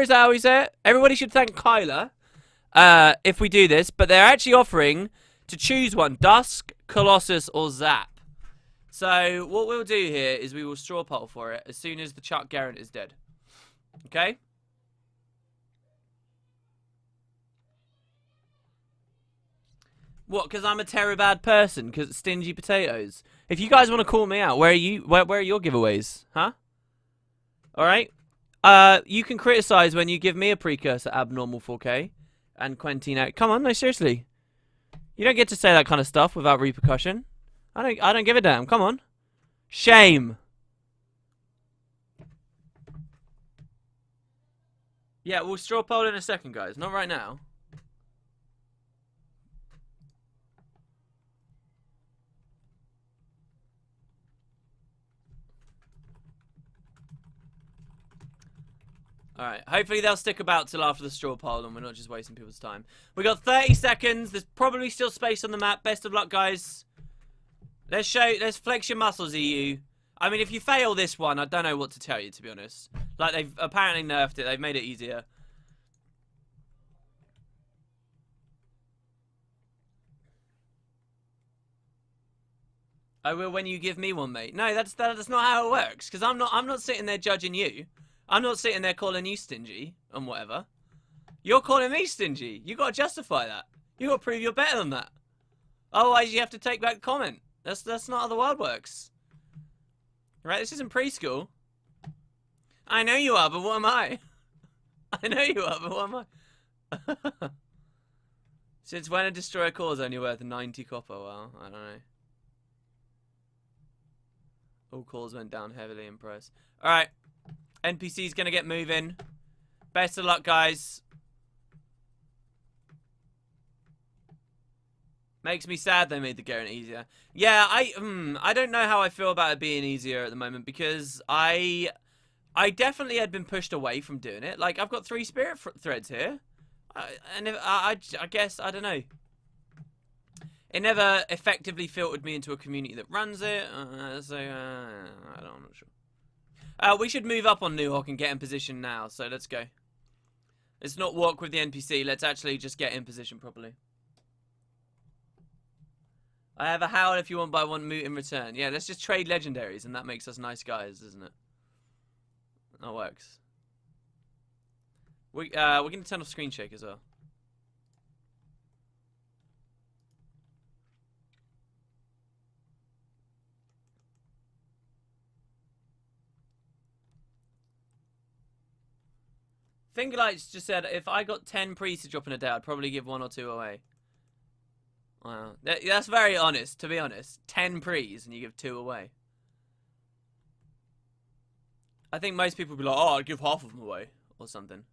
is that how we say it? Everybody should thank Kyler if we do this. But they're actually offering to choose one. Dusk, Colossus, or Zap. So what we'll do here is we will straw poll for it as soon as the Chuck Garrett is dead. Okay? What, because I'm a terrible bad person? Because stingy potatoes? If you guys want to call me out, where are you? Where are your giveaways? Huh? Alright? You can criticize when you give me a precursor, Abnormal 4K, and Quentin out. Come on, no, seriously. You don't get to say that kind of stuff without repercussion. I don't give a damn. Come on. Shame. Yeah, we'll straw poll in a second, guys. Not right now. Alright, hopefully they'll stick about till after the straw poll and we're not just wasting people's time. We got 30 seconds. There's probably still space on the map. Best of luck, guys. Let's flex your muscles, EU. I mean, if you fail this one, I don't know what to tell you, to be honest. Like, they've apparently nerfed it. They've made it easier. I will when you give me one, mate. No, that's not how it works. Because I'm not sitting there judging you. I'm not sitting there calling you stingy and whatever. You're calling me stingy. You got to justify that. You got to prove you're better than that. Otherwise, you have to take back the comment. That's not how the world works. Right? This isn't preschool. I know you are, but what am I? I know you are, but what am I? Since when a destroyer core is only worth 90 copper? Well, I don't know. All cores went down heavily in price. Alright. NPC's gonna get moving. Best of luck, guys. Makes me sad they made the Garrett easier. Yeah, I don't know how I feel about it being easier at the moment because I definitely had been pushed away from doing it. Like, I've got 3 spirit threads here. And I guess, I don't know. It never effectively filtered me into a community that runs it. So, I'm not sure. We should move up on New Hawk and get in position now. So, let's go. Let's not walk with the NPC. Let's actually just get in position properly. I have a howl if you want, but I want moot in return. Yeah, let's just trade legendaries, and that makes us nice guys, doesn't it? That works. We're going to turn off screen shake as well. Fingerlights just said, if I got 10 priests to drop in a day, I'd probably give 1 or 2 away. Wow. That's very honest, to be honest. 10 prees and you give 2 away. I think most people would be like, oh, I'd give half of them away. Or something.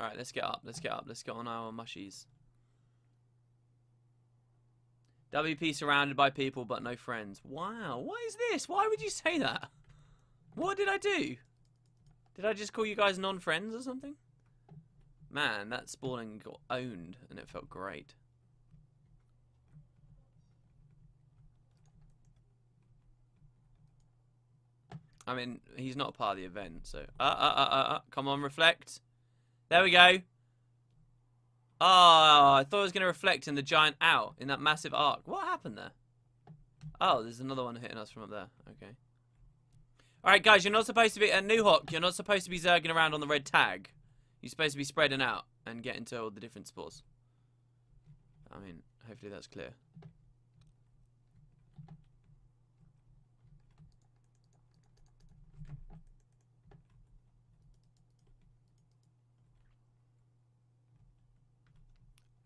Alright, let's get up. Let's get up. Let's get on our mushies. WP surrounded by people but no friends. Wow, what is this? Why would you say that? What did I do? Did I just call you guys non-friends or something? Man, that spawning got owned and it felt great. I mean, he's not a part of the event, so... Come on, reflect. There we go. Oh, I thought it was going to reflect in the giant owl, in that massive arc. What happened there? Oh, there's another one hitting us from up there. Okay. Alright, guys, you're not supposed to be... New Hawk, you're not supposed to be zerging around on the red tag. You're supposed to be spreading out and getting to all the different spawns. I mean, hopefully that's clear.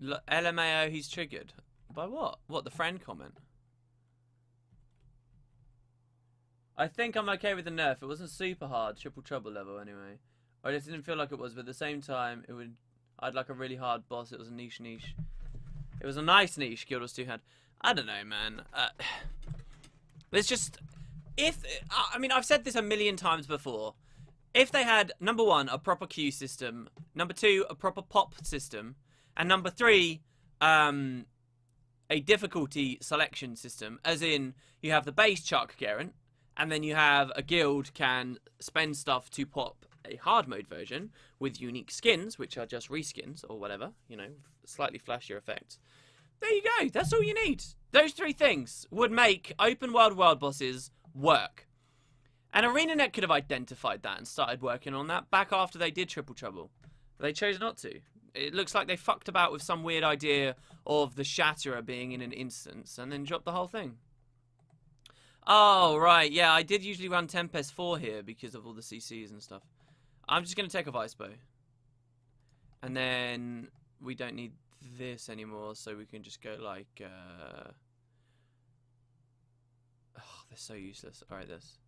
LMAO, he's triggered. By what? What, the friend comment? I think I'm okay with the nerf. It wasn't super hard, triple trouble level anyway. I just didn't feel like it was, but at the same time, it would... I'd like a really hard boss. It was a niche. It was a nice niche Guild Wars 2 had. I don't know, man. There's just... I mean, I've said this a million times before. If they had, number one, a proper queue system, number two, a proper pop system, and number three, a difficulty selection system, as in, you have the base Chuck Garant, and then you have a guild can spend stuff to pop a hard mode version with unique skins, which are just reskins or whatever, you know, slightly flashier effects. There you go. That's all you need. Those three things would make open world bosses work. And Arenanet could have identified that and started working on that back after they did Triple Trouble. But they chose not to. It looks like they fucked about with some weird idea of the Shatterer being in an instance and then dropped the whole thing. Oh, right. Yeah, I did usually run Tempest 4 here because of all the CCs and stuff. I'm just going to take a Vice Bow. And then we don't need this anymore, so we can just go like... Oh, they're so useless. Alright, this.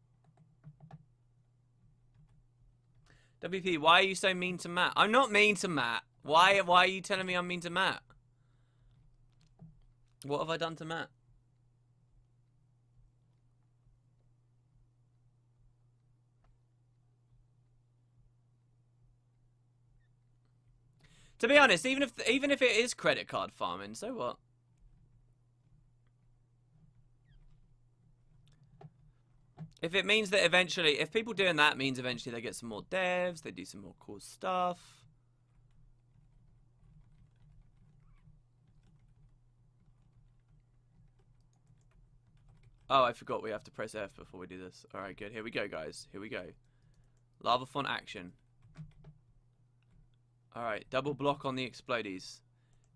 WP, why are you so mean to Matt? I'm not mean to Matt. Why are you telling me I'm mean to Matt? What have I done to Matt? To be honest, even if it is credit card farming, so what? If it means that eventually, if people doing that means eventually they get some more devs, they do some more cool stuff. Oh, I forgot we have to press F before we do this. Alright, good. Here we go, guys. Here we go. Lava font action. Alright, double block on the explodies.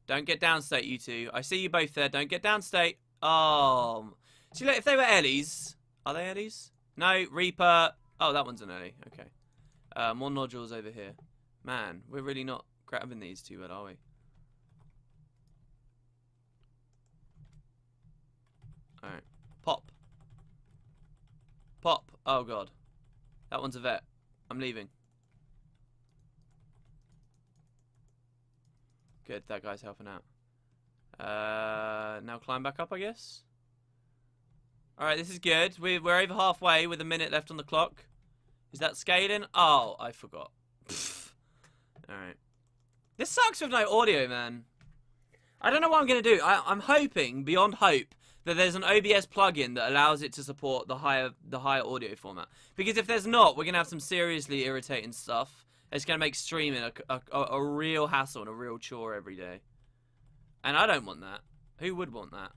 Don't get downstate, you two. I see you both there. Don't get downstate. Oh. See, look, if they were Ellies. Are they Ellies? No, Reaper. Oh, that one's an Ellie. Okay. More nodules over here. Man, we're really not grabbing these too well, are we? Alright. Pop. Pop. Oh, God. That one's a vet. I'm leaving. Good, that guy's helping out. Now climb back up, I guess. Alright, this is good. We're over halfway with a minute left on the clock. Is that scaling? Oh, I forgot. Alright. This sucks with no audio, man. I don't know what I'm going to do. I'm hoping, beyond hope, that there's an OBS plugin that allows it to support the higher audio format. Because if there's not, we're going to have some seriously irritating stuff. It's going to make streaming a real hassle and a real chore every day. And I don't want that. Who would want that?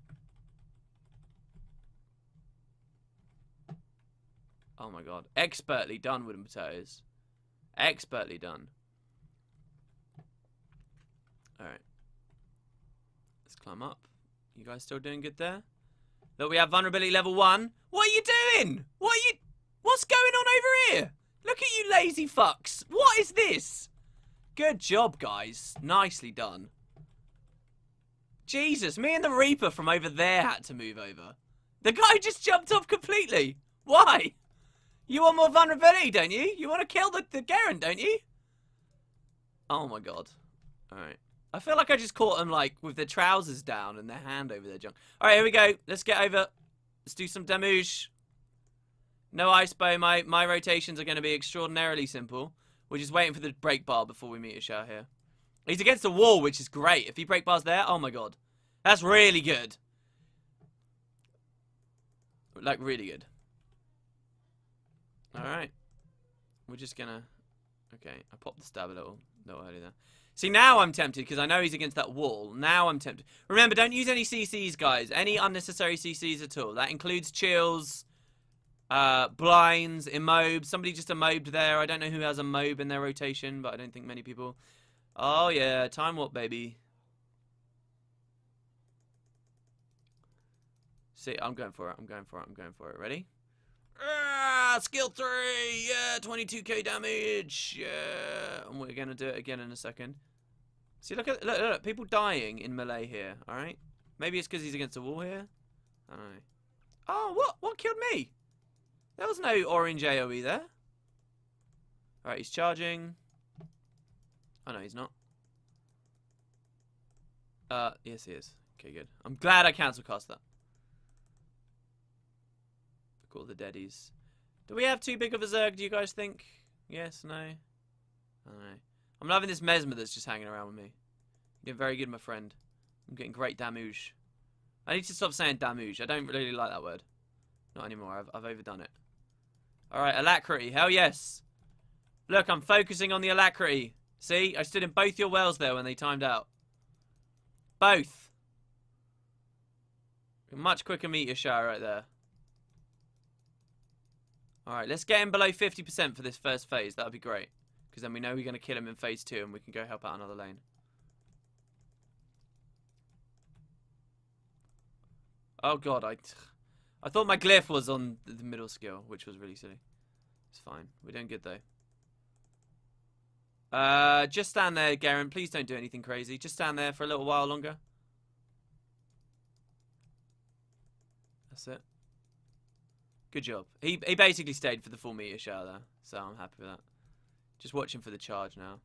Oh my god. Expertly done, wooden potatoes. Expertly done. Alright. Let's climb up. You guys still doing good there? Look, we have vulnerability level 1. What are you doing? What's going on over here? Look at you lazy fucks. What is this? Good job, guys. Nicely done. Jesus, me and the Reaper from over there had to move over. The guy just jumped off completely. Why? You want more vulnerability, don't you? You want to kill the Garant, don't you? Oh my god. Alright. I feel like I just caught them, like, with their trousers down and their hand over their junk. Alright, here we go. Let's get over. Let's do some damage. No ice bow. My rotations are going to be extraordinarily simple. We're just waiting for the break bar before we meet Ishar here. He's against the wall, which is great. If he break bars there, oh my god. That's really good. Like, really good. Alright. We're just gonna... Okay, I popped the stab a little early there. See, now I'm tempted, because I know he's against that wall. Now I'm tempted. Remember, don't use any CCs, guys. Any unnecessary CCs at all. That includes chills, blinds, immobes. Somebody just immobed there. I don't know who has a mob in their rotation, but I don't think many people... Oh, yeah. Time warp, baby. See, I'm going for it. I'm going for it. I'm going for it. Ready? Skill 3! Yeah, 22k damage! Yeah! And we're going to do it again in a second. See, look at look, people dying in melee here, alright? Maybe it's because he's against the wall here? I don't know. Oh, what? What killed me? There was no orange AoE there. Alright, he's charging. Oh, no, he's not. Yes, he is. Okay, good. I'm glad I cancel cast that. Call the deadies. Do we have too big of a Zerg, do you guys think? Yes, no? I don't know. I'm loving this Mesmer that's just hanging around with me. You're very good, my friend. I'm getting great damage. I need to stop saying damage. I don't really like that word. Not anymore. I've overdone it. Alright, alacrity. Hell yes. Look, I'm focusing on the alacrity. See? I stood in both your wells there when they timed out. Both. Much quicker meteor shower right there. Alright, let's get him below 50% for this first phase. That would be great. Because then we know we're going to kill him in phase 2 and we can go help out another lane. Oh god, I thought my glyph was on the middle skill, which was really silly. It's fine. We're doing good though. Just stand there, Garen. Please don't do anything crazy. Just stand there for a little while longer. That's it. Good job. He basically stayed for the full meteor shower there, so I'm happy with that. Just watching for the charge now.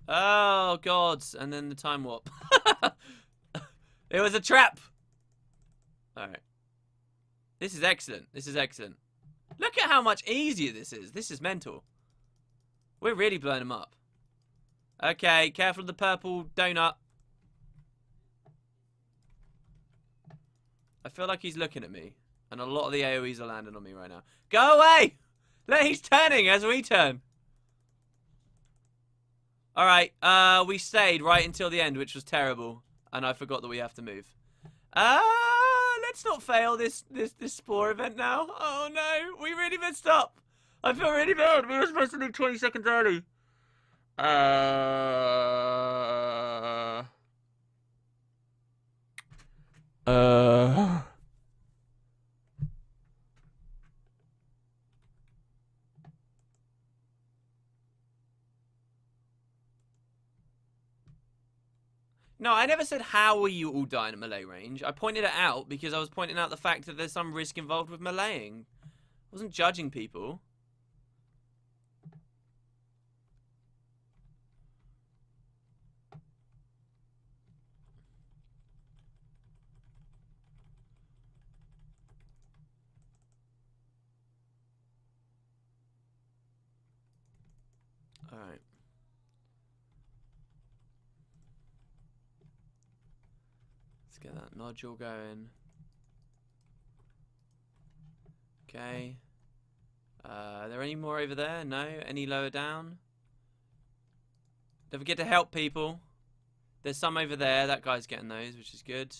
Oh god, and then the time warp. It was a trap. Alright. This is excellent. This is excellent. Look at how much easier this is. This is mental. We're really blowing them up. Okay, careful of the purple donut. I feel like he's looking at me. And a lot of the AoEs are landing on me right now. Go away! Look, he's turning as we turn. Alright, we stayed right until the end, which was terrible. And I forgot that we have to move. Let's not fail this spore event now. Oh no, we really messed up. I feel really bad. We were supposed to leave 20 seconds early. No, I never said how are you all dying at melee range. I pointed it out because I was pointing out the fact that there's some risk involved with meleeing. I wasn't judging people. Alright. Let's get that nodule going. Okay. Are there any more over there? No? Any lower down? Don't forget to help people. There's some over there. That guy's getting those, which is good.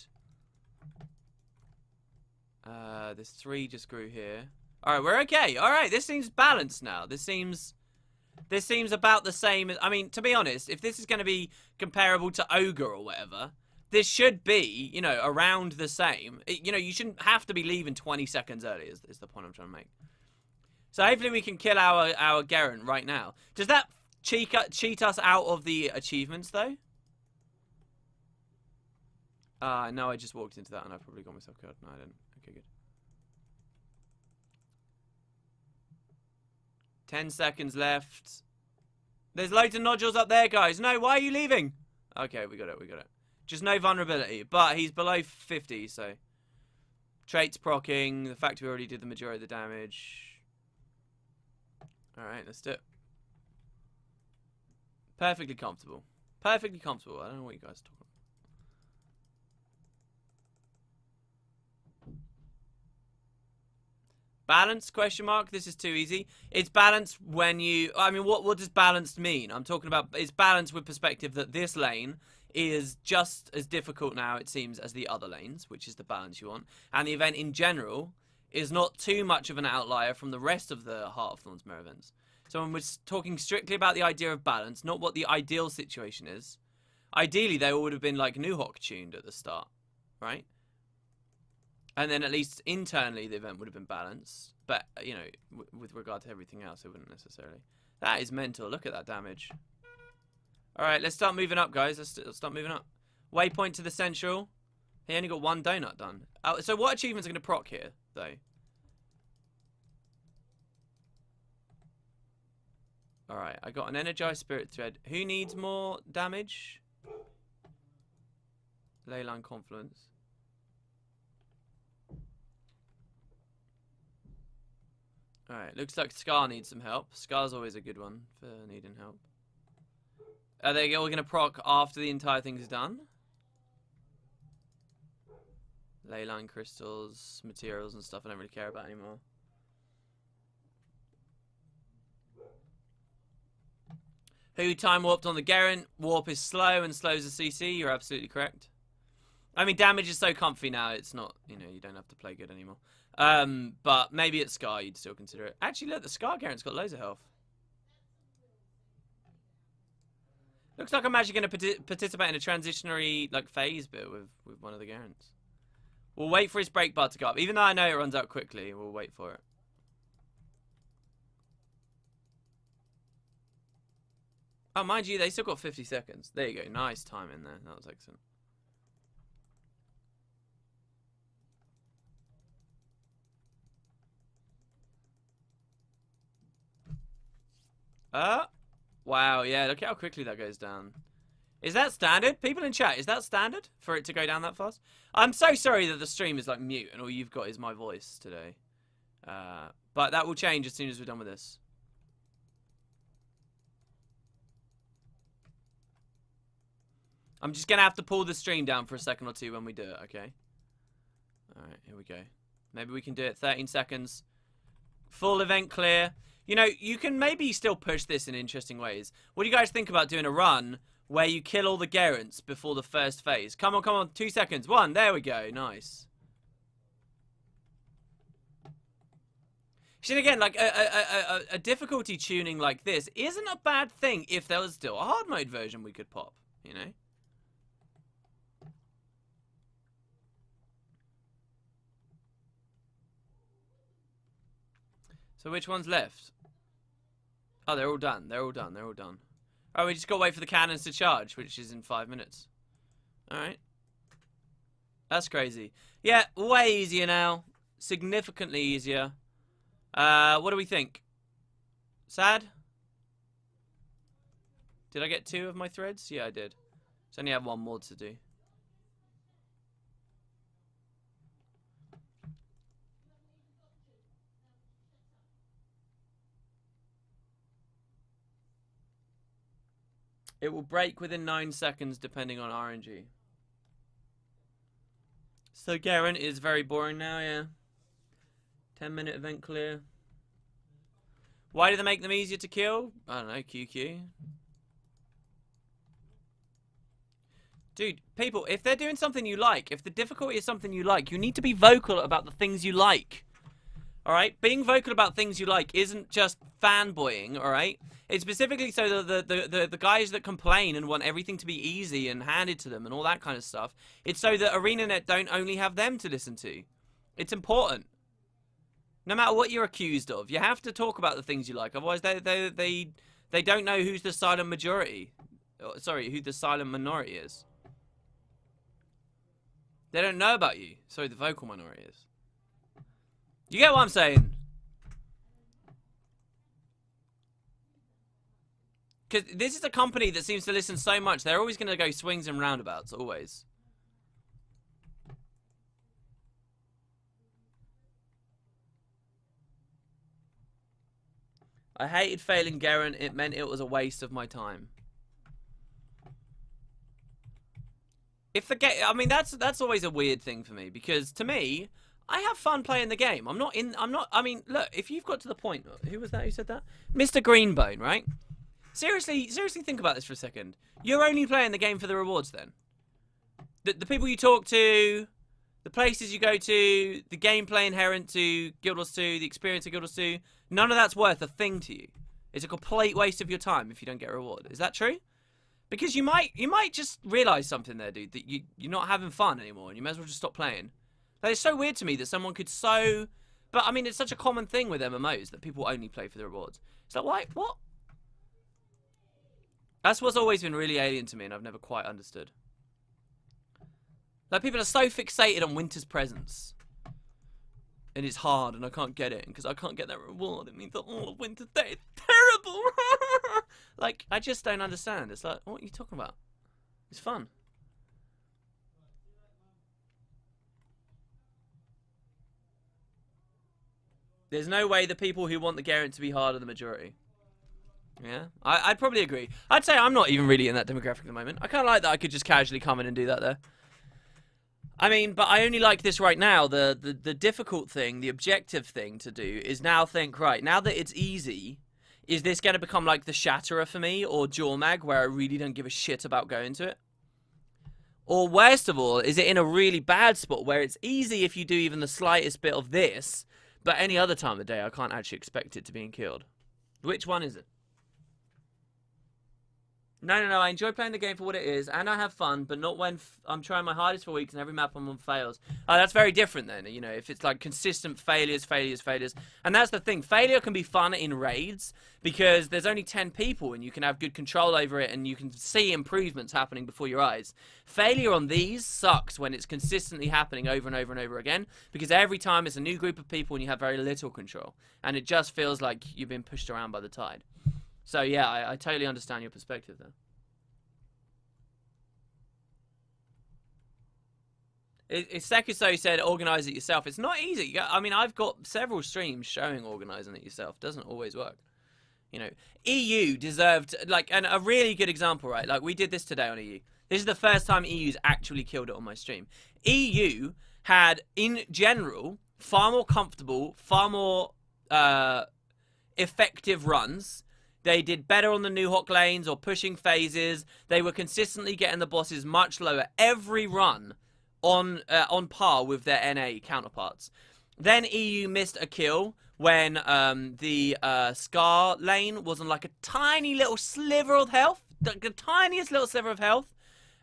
There's 3 just grew here. Alright, we're okay. Alright, this seems balanced now. This seems about the same as... I mean, to be honest, if this is going to be comparable to Ogre or whatever, this should be, you know, around the same. You know, you shouldn't have to be leaving 20 seconds early is the point I'm trying to make. So hopefully we can kill our Garen right now. Does that cheat us out of the achievements, though? No, I just walked into that and I probably got myself killed. No, I didn't. Okay, good. 10 seconds left. There's loads of nodules up there, guys. No, why are you leaving? Okay, we got it, we got it. Just no vulnerability, but he's below 50, so... Traits proccing, the fact we already did the majority of the damage. Alright, let's do it. Perfectly comfortable. Perfectly comfortable. I don't know what you guys are talking about. Balance, question mark? This is too easy. It's balanced when you... I mean, what does balanced mean? I'm talking about... It's balanced with perspective that this lane is just as difficult now, it seems, as the other lanes, which is the balance you want. And the event in general is not too much of an outlier from the rest of the Heart of Thorns mirror events. So when we're talking strictly about the idea of balance, not what the ideal situation is. Ideally, they would have been like Nuhawk tuned at the start, right? And then at least internally the event would have been balanced. But, you know, with regard to everything else, it wouldn't necessarily. That is mental. Look at that damage. Alright, let's start moving up, guys. Let's start moving up. Waypoint to the central. He only got one donut done. So what achievements are going to proc here, though? Alright, I got an energized spirit thread. Who needs more damage? Leyline confluence. Alright, looks like Scar needs some help. Scar's always a good one for needing help. Are they all going to proc after the entire thing's done? Leyline crystals, materials and stuff I don't really care about anymore. Who time warped on the Garen? Warp is slow and slows the CC. You're absolutely correct. I mean, damage is so comfy now, it's not, you know, you don't have to play good anymore. But maybe at Scar you'd still consider it. Actually, look, the Scar Garen's got loads of health. Looks like I'm actually going to participate in a transitionary, like, phase bit with one of the Garens. We'll wait for his break bar to go up. Even though I know it runs out quickly, we'll wait for it. Oh, mind you, they still got 50 seconds. There you go. Nice time in there. That was excellent. Wow, yeah, look at how quickly that goes down. Is that standard? People in chat, is that standard for it to go down that fast? I'm so sorry that the stream is like mute and all you've got is my voice today. But that will change as soon as we're done with this. I'm just going to have to pull the stream down for a second or two when we do it, okay? Alright, here we go. Maybe we can do it 13 seconds. Full event clear. You know, you can maybe still push this in interesting ways. What do you guys think about doing a run where you kill all the Gerents before the first phase? Come on, come on. 2 seconds. 1. There we go. Nice. See, again, like, a difficulty tuning like this isn't a bad thing if there was still a hard mode version we could pop, you know? So which one's left? Oh, they're all done. They're all done. They're all done. Oh, we just got to wait for the cannons to charge, which is in 5 minutes. Alright. That's crazy. Yeah, way easier now. Significantly easier. What do we think? Sad? Did I get 2 of my threads? Yeah, I did. So I only have 1 more to do. It will break within 9 seconds depending on RNG. So Garen is very boring now, yeah. 10-minute event clear. Why do they make them easier to kill? I don't know, QQ. Dude, people, if they're doing something you like, if the difficulty is something you like, you need to be vocal about the things you like. Alright? Being vocal about things you like isn't just fanboying, alright? It's specifically so that the guys that complain and want everything to be easy and handed to them and all that kind of stuff, it's so that Arenanet don't only have them to listen to. It's important. No matter what you're accused of, you have to talk about the things you like. Otherwise, they don't know who's the silent majority. Sorry, who the silent minority is. They don't know about you. Sorry, the vocal minority is. You get what I'm saying? Because this is a company that seems to listen so much. They're always going to go swings and roundabouts, always. I hated failing Garen. It meant it was a waste of my time. If the game, I mean, that's always a weird thing for me, because to me, I have fun playing the game. I mean, look, if you've got to the point, who was that who said that? Mr. Greenbone, right? Seriously think about this for a second. You're only playing the game for the rewards then. The people you talk to, the places you go to, the gameplay inherent to Guild Wars 2, the experience of Guild Wars 2, none of that's worth a thing to you. It's a complete waste of your time if you don't get a reward. Is that true? Because you might just realise something there, dude, that you're not having fun anymore, and you may as well just stop playing. Like, it's so weird to me that someone could so... But, I mean, it's such a common thing with MMOs that people only play for the rewards. It's like, why? What? That's what's always been really alien to me, and I've never quite understood. Like, people are so fixated on winter's presents. And it's hard, and I can't get it. And because I can't get that reward, it means that all of winter's day is terrible. Like, I just don't understand. It's like, what are you talking about? It's fun. There's no way the people who want the Garen to be hard are the majority. Yeah, I'd probably agree. I'd say I'm not even really in that demographic at the moment. I kind of like that I could just casually come in and do that there. I mean, but I only like this right now. The difficult thing, the objective thing to do is now think, right, now that it's easy, is this going to become like the Shatterer for me or Jormag, where I really don't give a shit about going to it? Or worst of all, is it in a really bad spot where it's easy if you do even the slightest bit of this, but any other time of day I can't actually expect it to be killed? Which one is it? No, I enjoy playing the game for what it is, and I have fun, but not when I'm trying my hardest for weeks and every map I'm on fails. Oh, that's very different then, you know, if it's like consistent failures. And that's the thing, failure can be fun in raids, because there's only 10 people and you can have good control over it and you can see improvements happening before your eyes. Failure on these sucks when it's consistently happening over and over and over again, because every time it's a new group of people and you have very little control, and it just feels like you've been pushed around by the tide. So, yeah, I totally understand your perspective there. Sekuso said, organise it yourself. It's not easy. I mean, I've got several streams showing organising it yourself. Doesn't always work. You know, EU deserved, like, and a really good example, right? Like, we did this today on EU. This is the first time EU's actually killed it on my stream. EU had, in general, far more comfortable, far more effective runs. They did better on the new Hawk lanes or pushing phases. They were consistently getting the bosses much lower every run on par with their NA counterparts. Then EU missed a kill when the Scar lane was on like a tiny little sliver of health, the tiniest little sliver of health,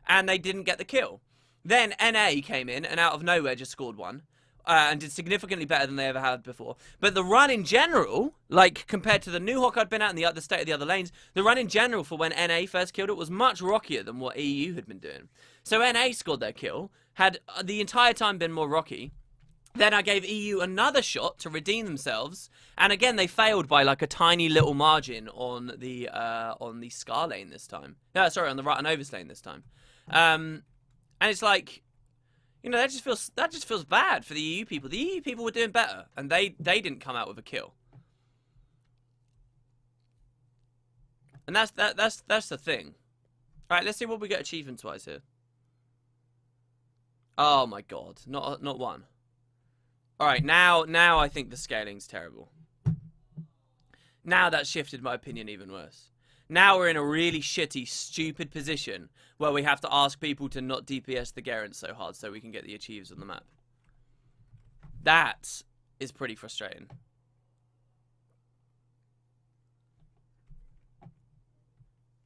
and they didn't get the kill. Then NA came in and out of nowhere just scored one. And did significantly better than they ever had before. But the run in general, like compared to the new Hawk I'd been at and the state of the other lanes, the run in general for when NA first killed it was much rockier than what EU had been doing. So NA scored their kill, had the entire time been more rocky. Then I gave EU another shot to redeem themselves, and again they failed by like a tiny little margin on the Scar lane this time. No, sorry, on the right and Overs lane this time. And it's like, you know, that just feels bad for the EU people. The EU people were doing better, and they didn't come out with a kill. And that's the thing. All right, let's see what we get achievements-wise here. Oh my god, not one. All right, now I think the scaling's terrible. Now that's shifted my opinion even worse. Now we're in a really shitty, stupid position where we have to ask people to not DPS the Garen so hard so we can get the achieves on the map. That is pretty frustrating.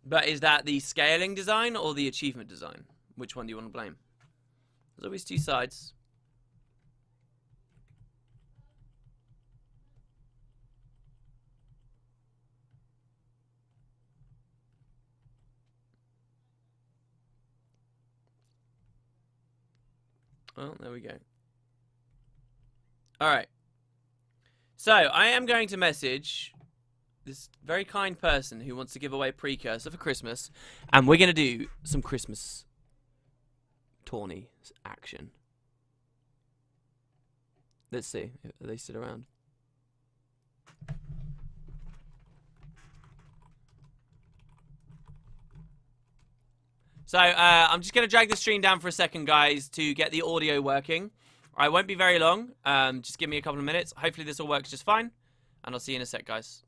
But is that the scaling design or the achievement design? Which one do you want to blame? There's always two sides. Well, there we go. Alright. So, I am going to message this very kind person who wants to give away a precursor for Christmas, and we're gonna do some Christmas tourney action. Let's see if they sit around. So I'm just gonna drag the stream down for a second, guys, to get the audio working. I won't be very long. Just give me a couple of minutes. Hopefully this all works just fine, and I'll see you in a sec, guys.